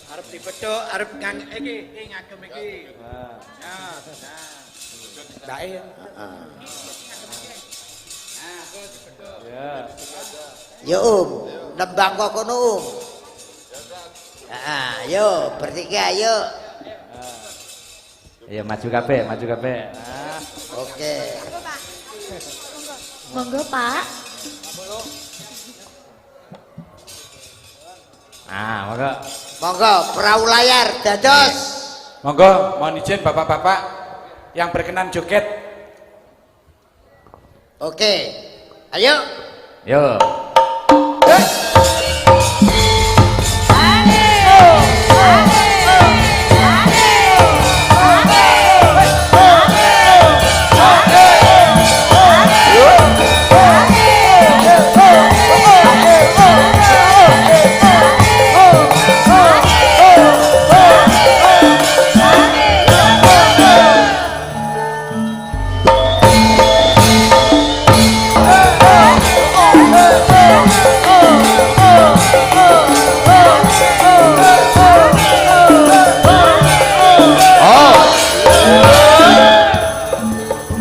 C: Arep dipethuk, arep iki ngagem iki.
A: Dae.
B: Ya.
D: Yo nembang kok kono yo bertiga yo.
B: Ya maju kabeh, maju kabeh.
D: Oke.
F: Monggo Pak.
B: Monggo.
D: Monggo perahu layar dados.
A: Monggo, mohon izin bapak-bapak yang berkenan joget.
D: Oke. Ayo.
B: Yo.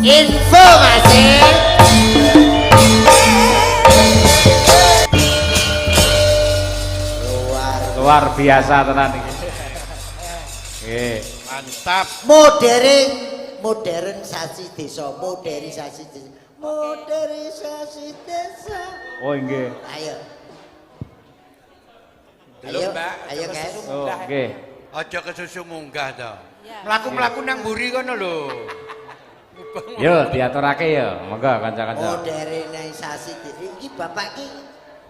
D: Informasi.
B: Luar biasa tenan iki. Nggih.
C: Mantap.
D: Modernisasi desa, modernisasi desa. Modernisasi desa.
B: Oh nggih.
D: Ayo.
C: Belum, Mbak.
D: Ayo guys.
B: Oh nggih.
C: Aja kesusu munggah to. Mlaku-mlaku nang mburi kono lho.
B: Yo diaturake yo. Monggo kanca-kanca.
D: Modernisasi desa. Iki bapak iki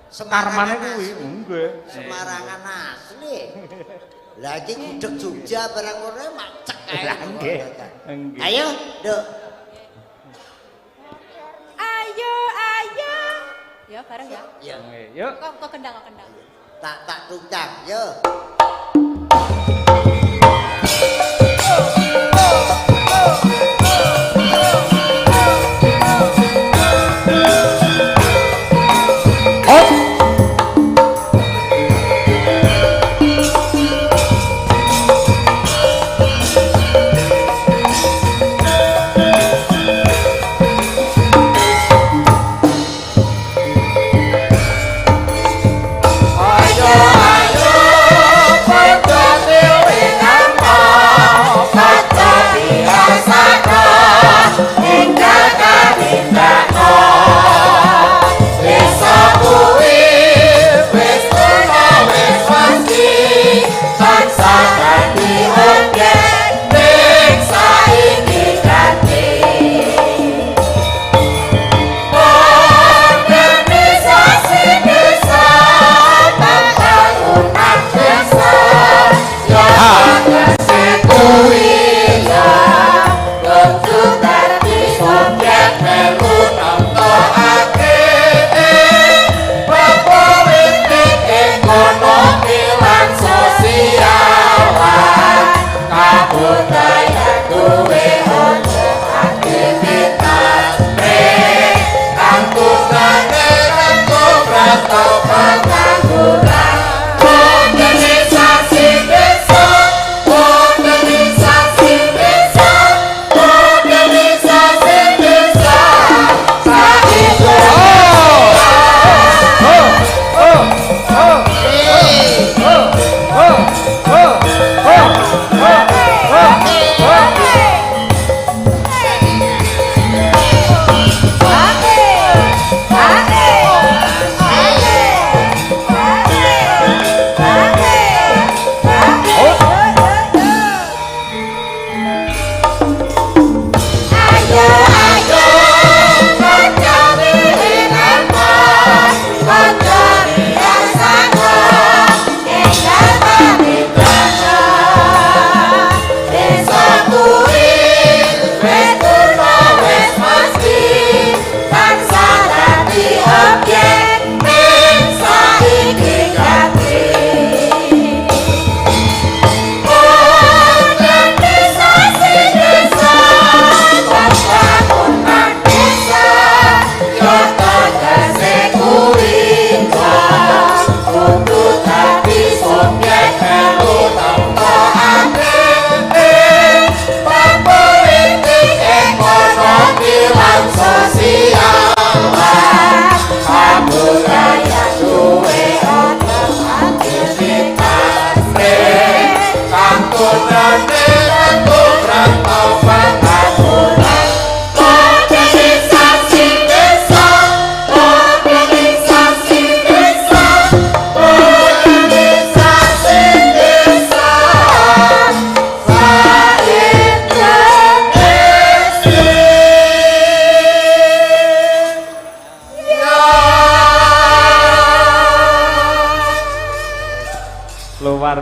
B: Karmane
D: Semarangan
B: kuwi.
D: asli.
B: Nggih.
D: Semarangan asli. Lah iki gudeg Jogja barang ora macek kae.
B: Lah nggih. Nggih.
D: Ayo, Nduk.
F: Ayo, ayo. Ya, bareng ya.
D: Ya,
B: Nggih. Yuk.
F: Kok kendang, kok kendang.
D: tak tuncang, yo.
C: Ayo, ayo.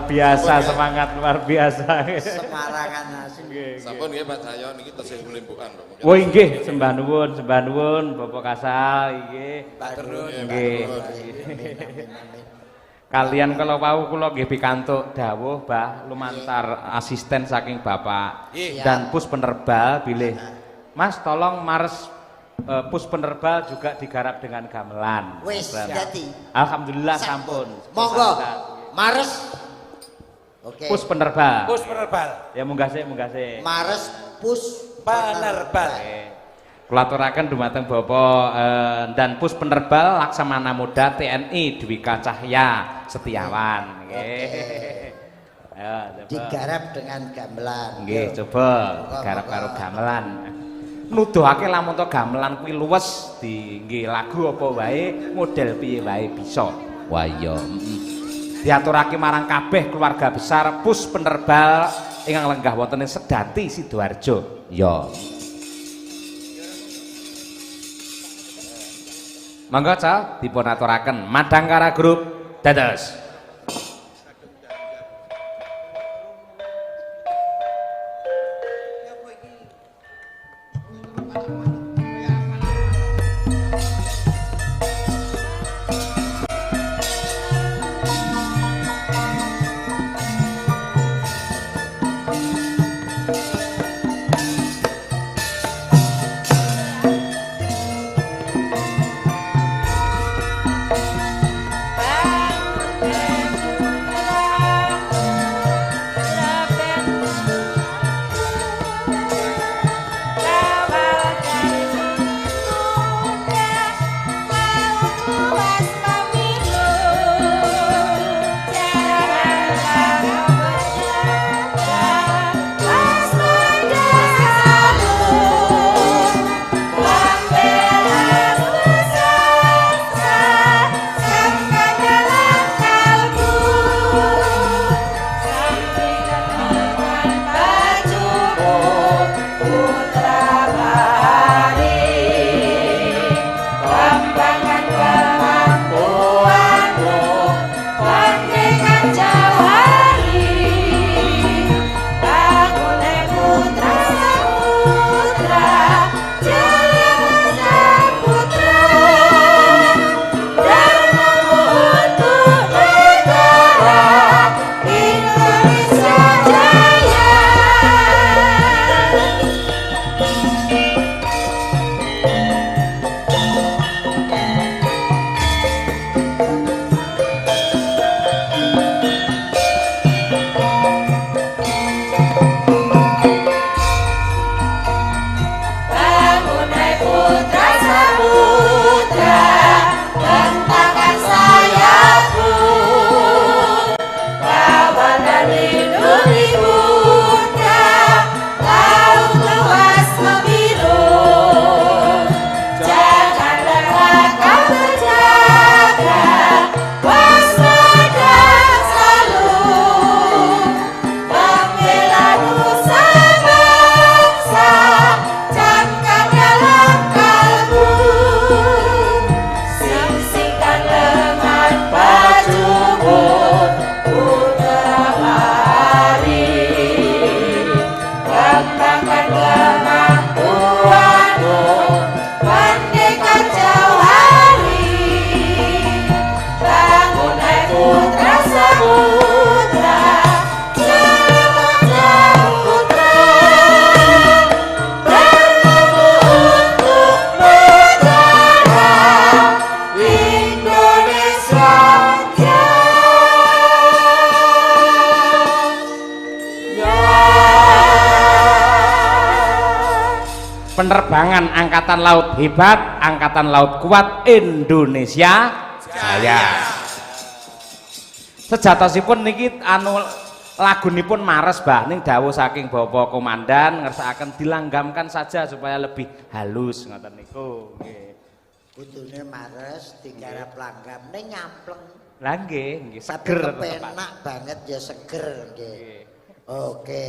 B: biasa, semangat luar biasa.
D: Semarangan asli.
E: Sampun nggih Pak Cahyo niki tesih mlimpukan kok.
B: Oh nggih, sembah nuwun Bapak Kasal nggih. Nggih. Kalian kalau wau kula nggih pikantuk dawuh Mbah lumantar asisten saking Bapak dan pus penerbal bilih. Mas tolong Mars pus penerbal juga digarap dengan gamelan.
D: Wis dadi.
B: Alhamdulillah sampun.
D: Monggo. Mares. Oke.
B: Pus penerbal.
A: Pus penerbal.
B: Ya munggah sik.
D: Mares pus
A: Penerbal.
B: Kula aturaken dumateng Bapak dan pus penerbal Laksamana Muda TNI Dwika Cahya Setiawan nggih. Ayo coba.
D: Digarap dengan gamelan.
B: Nggih, coba garap karo gamelan. Nuduhake lamun to gamelan kuwi luwes di nggih lagu apa wae, model piye wae bisa. Wah iya. Diaturake marang kabeh keluarga besar pus penerbal ingkang lenggah wonten ing Sedati Sidoarjo. Ya. Monggo Ca dipun aturaken Madangkara Grup dados. Penerbangan Angkatan Laut hebat, Angkatan Laut kuat, Indonesia jaya. Sejatosipun niki anu lagunipun Mares Mbah ning dawuh saking Bapak Komandan ngersakaken dilanggamkan saja supaya lebih halus ngoten niku nggih.
D: Kudune Mares digarap langgam ning nyampleng.
B: Lah nggih, seger
D: enak banget ya seger nggih. Oke.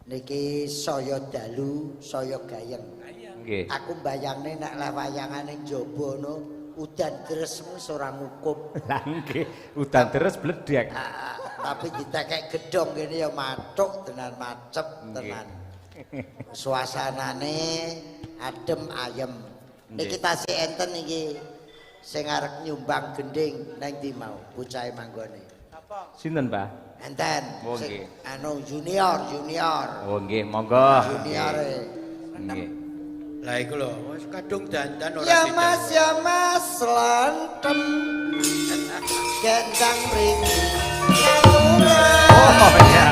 D: Niki saya dalu, saya gayeng.
B: Nggih.
D: Aku mbayangne nek leh wayangane njaba no udan deres wis ora ngukup.
B: Lah nggih, udan deres bledek.
D: Tapi ditekek gedhong kene ya mathuk tenan macep tenan. Suasanane adem ayem. Niki tasih enten iki sing arep nyumbang gending nang ndi mau bocahe manggone.
B: Sinten, Mbah?
D: Enten.
B: Oh nggih.
D: Anu junior.
B: Oh nggih, monggo.
D: Juniore.
B: Nggih.
C: Lah iku lho, wis kadung dandan ora
D: Ya Mas lantem. Gendang mriki.
B: Oh iya.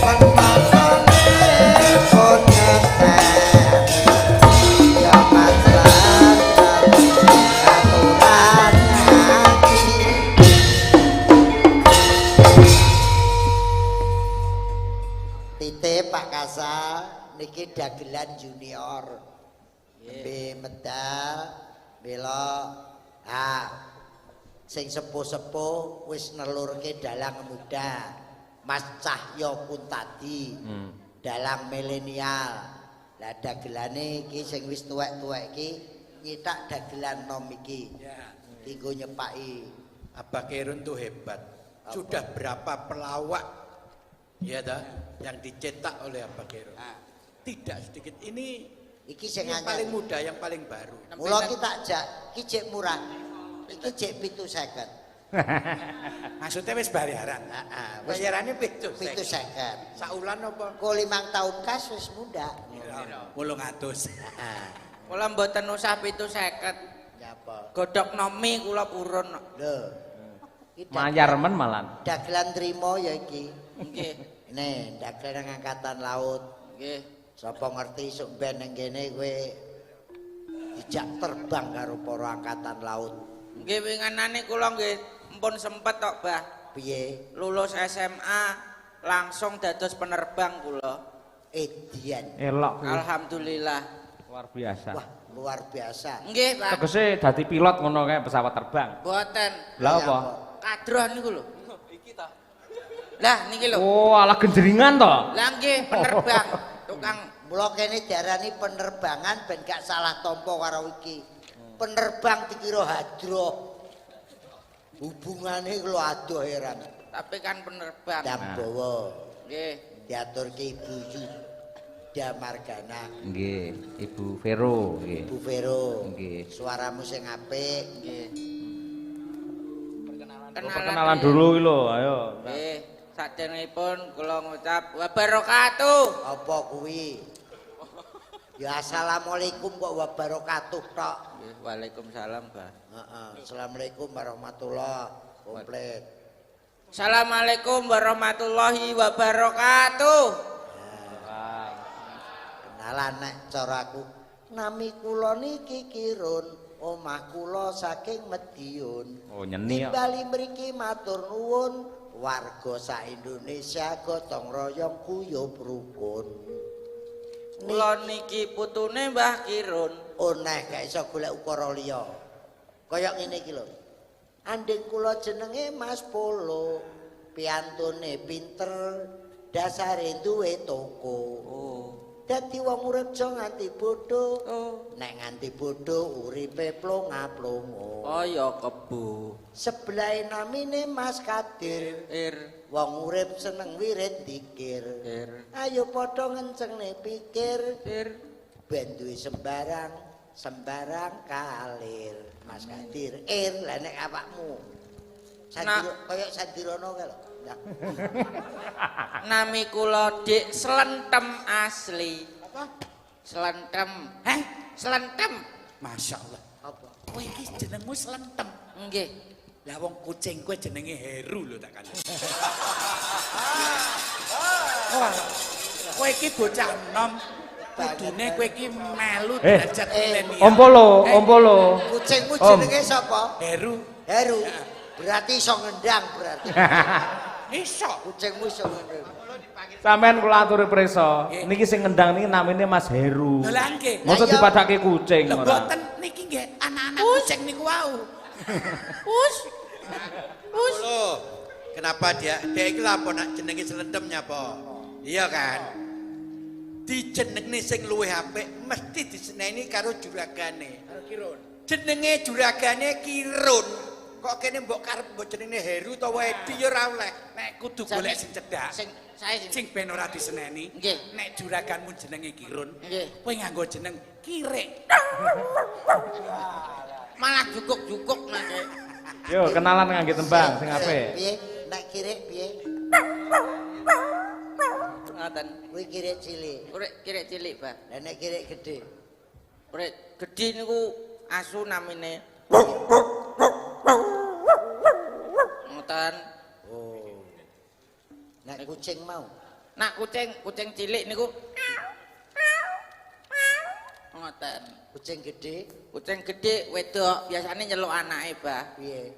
D: Penontonnya punya ya Mas lantem. Aturan hati. Titip Pak Kasal niki dagelan junior. Nembe medal bela sing sepuh-sepuh wis nelurke dalang muda. Mas Cahyo pun tadi dalang milenial. Lah dagelane iki sing wis tuwek-tuwek iki nyitak dagelan nom iki.
C: Ya.
D: Dienggo nyepaki.
C: Abah Kerun tuh hebat. Sudah berapa pelawak ya dah yang dicetak oleh Abah Kerun. Tidak sedikit. Ini
D: Iki sing
C: yang paling muda, yang paling baru.
D: Mula kita jak iki jek murah. Iki jek 750.
C: Maksudnya wis bayaran.
D: Heeh,
C: Bayarannya 750.
D: 750.
C: Saulan apa?
D: Kok 5 tahun kas wis muda.
C: 800.
D: Heeh.
G: Kula mboten usah 750.
D: Nyapa?
G: Godhok nomi kula purun.
D: Lho.
B: Mayar men malan.
D: Dagelan trimo ya iki.
G: Nggih.
D: Nih, dagelan angkatan laut.
G: Nggih.
D: Sapa ngerti sok ben ning kene kowe dijak terbang karo para angkatan laut.
G: Nggih winganane kula nggih mpun sempet tok, Bah.
D: Piye?
G: Lulus SMA langsung dados penerbang kula.
D: Edian.
B: Elok kuwi.
G: Alhamdulillah.
B: Luar biasa.
D: Wah, luar biasa.
G: Nggih, Pak.
B: Tegese dadi pilot ngono kae pesawat terbang.
G: Mboten.
B: Lah apa?
G: Kadroh niku lho. Iki ta. Lah niki lho.
B: Oh, ala genderingan to.
G: Lah nggih penerbang. Tukang
D: Mula kene diarani penerbangan ben gak salah tampa karo iki. Penerbang dikira hadroh. Hubungane lho adoh heran.
G: tapi kan penerbang.
D: Dambawa.
G: Nggih.
D: Diaturke Ibu Yuda Margana.
B: Nggih, Ibu Vero nggih.
D: Ibu Vero.
B: Nggih.
D: Suaramu sing apik.
G: Nggih.
B: Perkenalan dulu iki lho, ayo.
G: Nggih, saderengipun kula ngucap wabarakatuh.
D: Apa kuwi? Ya assalamualaikum kok wabarakatuh tok.
G: Nggih, waalaikumsalam, Pak.
D: Heeh, assalamualaikum warahmatullahi komplit.
G: Assalamualaikum warahmatullahi wabarakatuh.
D: Kenalan nek caraku. Nami kula niki Kirun, omah kula saking Medion.
B: Oh, nyeni kok.
D: Timbali mriki matur nuwun, warga sak Indonesia gotong royong guyub rukun.
G: Kula niki putune Mbah Kirun.
D: Oh neh gak iso golek ukara liya. Kaya ngene iki lho. Anding kula jenenge Mas Polo. Piantune pinter, dasare duwe toko.
G: Oh.
D: Dadi wong urip aja nganti bodho.
G: Oh.
D: Nek nganti bodho uripe plonga-plongo.
G: Kaya kebo.
D: Sebelahe namine Mas Kadir. Wong urip seneng wirid dikir. Ayo padha ngencengne pikir. Ben duwe sembarang kalir. Mas Kadir, lah nek awakmu. Kaya Sandirono kae lho.
G: Nami kula Dik Slentem asli.
D: Apa?
G: Slentem.
A: Heh,
G: Slentem.
A: Masya Allah.
D: Apa?
A: Kowe iki jenengmu Slentem.
G: Nggih.
A: Lah wong kucing kowe jenenge Heru lho tak kandhani. Wah, kowe iki bocah enom. Kudune kowe iki melu derajat milenial.
B: Om Polo.
D: Kucingmu jenenge sapa?
A: Heru.
D: Heru. Berarti iso ngendang berarti.
A: Iso.
D: Kucingmu iso ngendang.
B: Sampeyan kula aturi prisa. Niki sing ngendang niki namine Mas Heru.
A: Lha nggih.
B: Mosok dipadhake kucing
A: Lho
B: ora.
A: mboten niki nggih anak-anak kucing niku wau.
G: Us.
C: Loh, kenapa dia iki lha apa nak jenenge Slentem nyapa? Iya kan? Dijenengne sing luwih apik mesti diseneni karo juragane. Karo Kirun. jenenge juragane Kirun. Kok kene mbok karep mbok jenenge Heru ta Wedi ya ora oleh.
A: Nek kudu golek sing cedhak. Sing ben ora diseneni.
G: Nggih.
A: Nek juraganmu jenenge Kirun,
G: Nggih.
A: kowe nganggo jeneng Kirik.
G: Malah jukuk-jukuk nang.
B: Yo kenalan ngangge tembang sing apik.
D: Piye? Nek kirek piye?
G: Ngoten.
D: Kuwi kirek cilik.
G: Urip kirek cilik, Bah.
D: Lah nek kirek gedhe.
G: Urip gedhi niku asu namine. Ngoten.
D: Oh. Nek kucing mau.
G: Nak kucing cilik niku ngoten.
D: Kucing gedhe
G: Kucing gedhe wedok biasane nyeluk anake, Bah.
D: piye?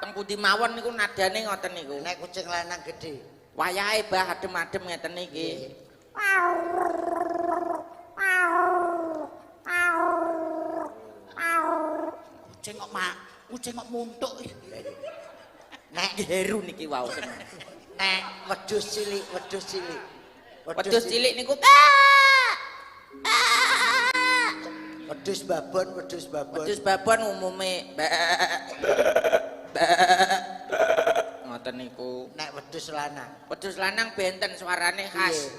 G: Teng pundi mawon niku nadane ngoten niku.
D: Nek kucing lanang gedhe.
G: Wayahe, Bah, adem-adem ngeten iki.
A: Kucing kok muntuk.
G: Nek heru niki wau.
D: Nek wedhus cilik.
G: Wedhus cilik niku
D: Wedhus babon.
G: wedhus babon umume ngoten niku.
D: Nek wedhus lanang.
G: Wedhus lanang benten suarane khas.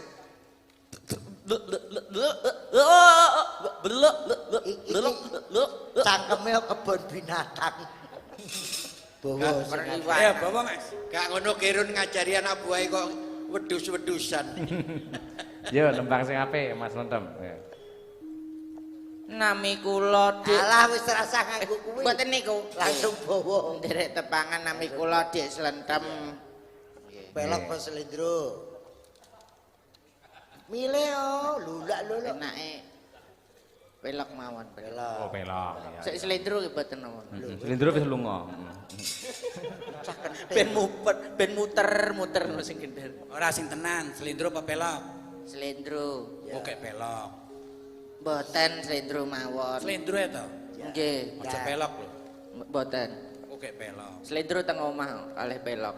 D: Cangkeme kebon binatang. Bawa
G: Periwan.
C: Ya bawa Mas. Gak ngono Kirun ngajari anak buahe kok wedhus-wedhusan.
B: Yo tembang sing apik Mas Lentem.
G: Nami kula Dik.
D: Alah wis rasa nganggo kuwi.
G: Mboten niku.
D: Langsung bawa.
G: Nderek tepangan nami kula Dik Slentem.
D: Pelok apa selendro. Milih lulak.
G: Enake pelok mawon.
B: Oh pelok.
G: Sik slendro nggih mboten mawon.
B: Slendro wis lunga.
G: Ben muter sing gender.
A: Ora sing tenan, slendro apa pelok?
G: Slendro.
A: Oke pelok.
G: Mboten slendro mawon.
A: Slendro ya to?
G: Nggih.
A: Aja pelok lho.
G: Mboten.
A: Oke pelok.
G: Slendro teng omah kalih pelok.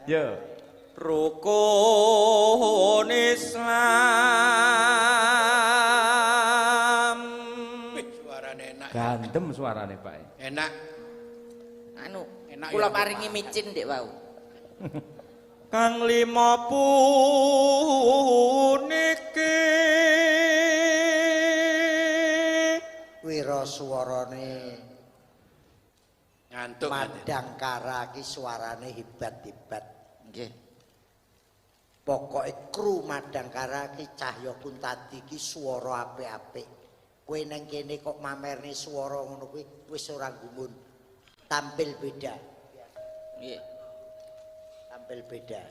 B: Yo.
G: Rukun Islam.
C: Suarane enak.
B: Gandem suarane Pak.
C: Enak.
G: Anu,
A: Enak
G: kula
A: ya,
G: paringi micin Dik wau.
H: Kang lima puniki
D: Wira suarane
C: Ngantuk.
D: Madangkara ki suarane hebat-hebat.
G: Nggih.
D: Pokoke kru Madangkara ki Cahya Kuntadi ki swara apik-apik. Kowe nang kene kok mamerne swara ngono kuwi wis ora gumun. Tampil beda.
G: Nggih.
D: Tampil beda.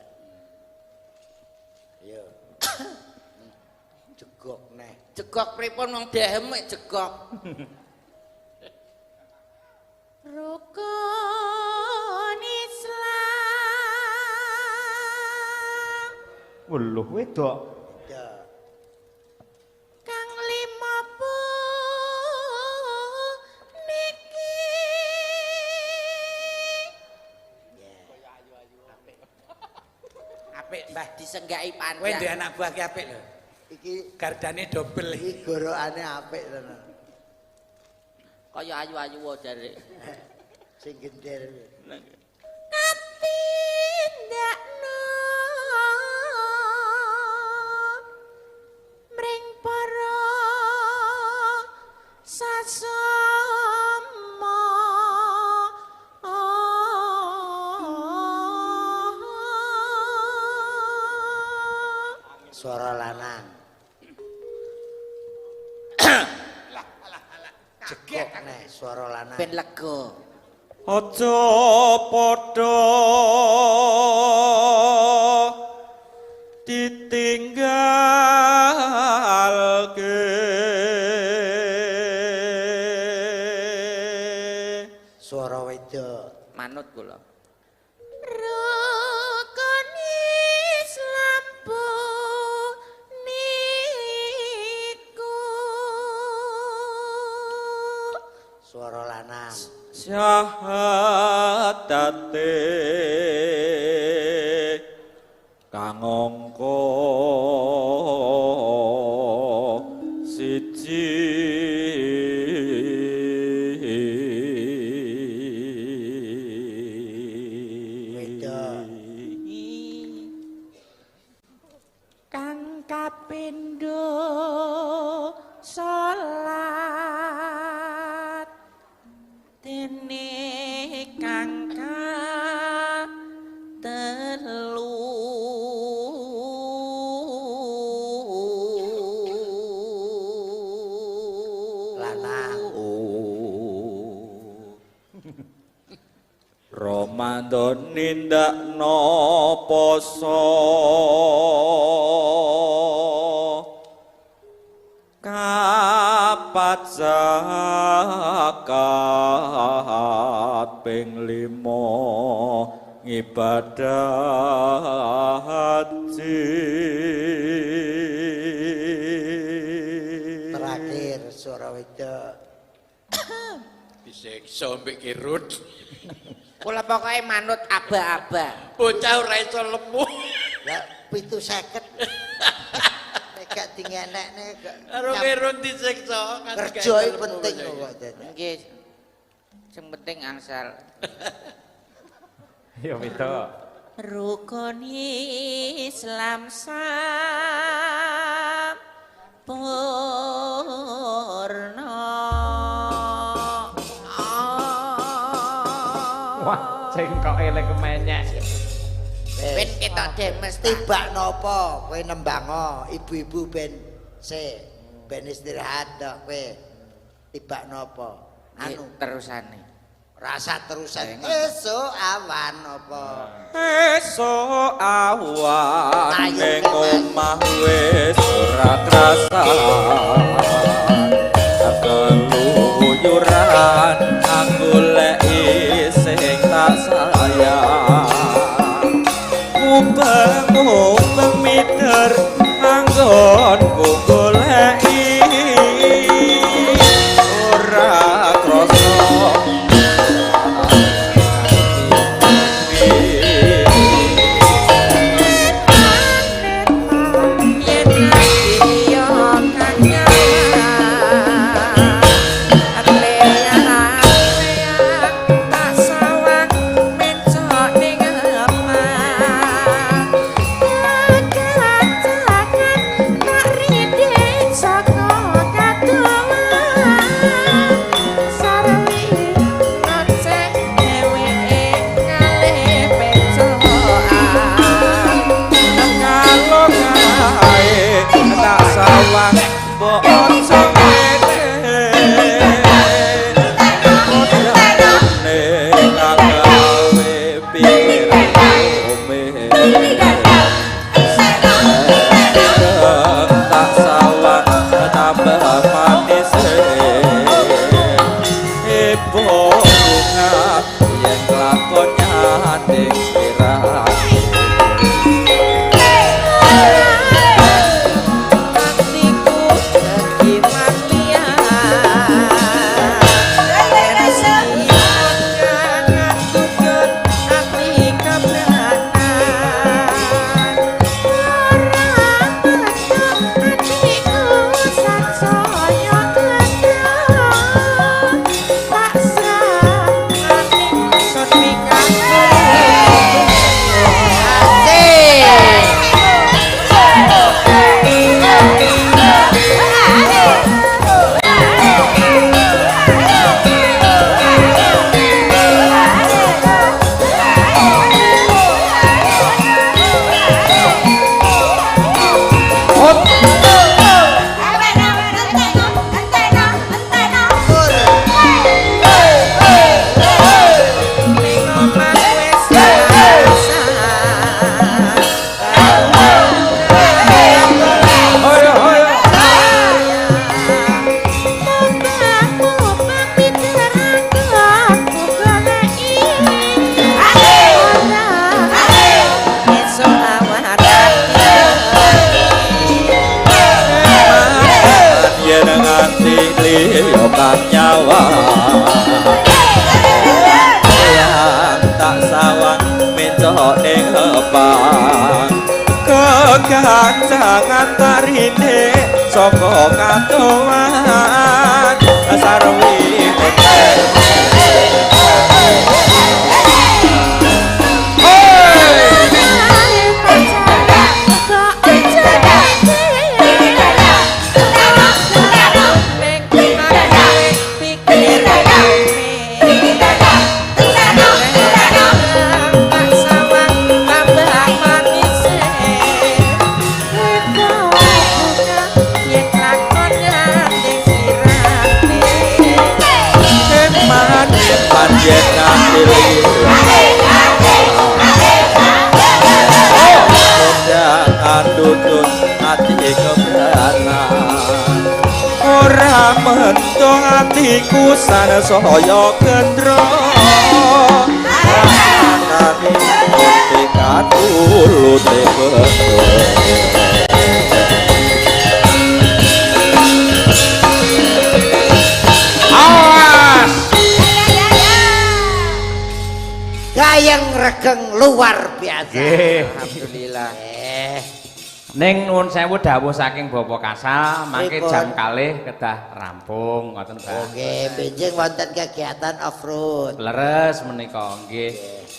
D: Ayo. Jegok neh.
G: Jegok pripun wong dehem mek jegok.
F: Rukun Islam
B: Weluh wedok.
D: Ya.
F: kang lima puniki
A: Apik Mbah.
G: Disenggaki
A: Kowe duwe
G: pandang.
A: anak buah ki apik lho.
D: Iki
A: Gardane dobel iki.
D: iki gorokane apik tenan.
G: Kaya ayu-ayu wae jare.
D: Sing gender.
F: katindakno mring para sasama
D: Suara lanang. Jegok neh suara lanang.
G: Ben lega.
H: aja padha ditinggalke
D: Suara wedok.
G: Manut kula.
F: Rukun Islam niku
D: Suara lanang.
H: syahadate kang angka
D: lanang.
H: Ramadan nindakno poso kapat zakat ping 5 ngibadah haji.
D: Terakhir suara wedok.
C: Disiksa mbek kirut.
I: Kula pokoke manut aba-aba.
C: Bocah ora iso lemu.
D: Lah 750. Nek gak dingenekne
C: Karo kirut disiksa kan
D: kerja penting kok dadi.
I: Nggih. Sing penting angsal.
B: Ya wedok.
I: Rukun Islam sampurna.
B: Wah, sing kok eling kemenyek.
I: Ben ketok demes
D: Tibak napa kowe nembango ibu-ibu ben istirahat tok kowe. Tibak napa? Anu
I: terusane.
D: rasa terusan esuk awan apa?
H: Esuk awan ning omah wis ora krasan. Keluyuran aku lek sing tak sayang. Ubeng-ubeng mider anggonku goleki ora krasa. Nyawa yang tak sawang mencok ning hepang kegancangan tarine saka katoan sarwi
I: Yen lakon ngandeng sirah
H: yen ngambil undangan tutut ati keberatan ora mentong atiku sanesaya gendro rasane kote katulute beto
B: awas
D: gayeng regeng luar biasa.
B: nggih
I: Alhamdulillah.
B: ning nuwun sewu dawuh saking Bapak Kasal mangke
D: Pripun?
B: jam kalih kedah rampung ngoten Mbah.
D: Oke, benjing wonten kegiatan off-road.
B: Leres menika nggih.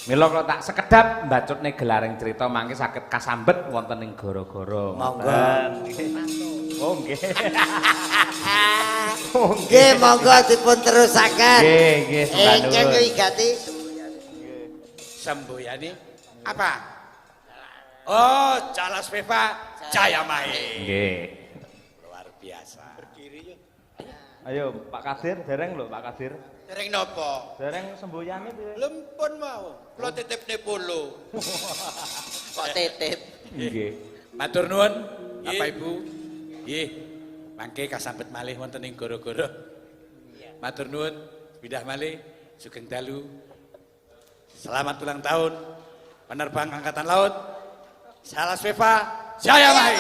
B: Mila kula tak sekedap mbacutne gelaring cerita mangke saged kasambet wonten ing gara-gara.
D: Monggo.
B: Oh nggih.
D: Nggih, monggo dipun terusaken.
B: Nggih, nggih, sembah
D: Ingkang
B: nuwun.
D: wigati
C: Semboyani apa? Oh, Calas Peva Jaya Mahe.
B: Nggih.
C: Luar biasa.
B: Ayo Pak Kadir, dereng lho Pak Kadir.
C: Dereng nopo?
B: Dereng semboyane piye?
C: Lempun mau. Kula titipne polo.
I: Kok titip?
B: Nggih.
A: Matur nuwun Bapak Ibu. Nggih. Mangke kasambet malih wonten ing gara-gara. Matur nuwun bidah malih sugeng dalu. Selamat ulang tahun penerbang angkatan laut. Salas Veva Jaya Mahe.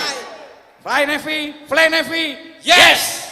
A: Fly Navy, Fly Navy. Yes.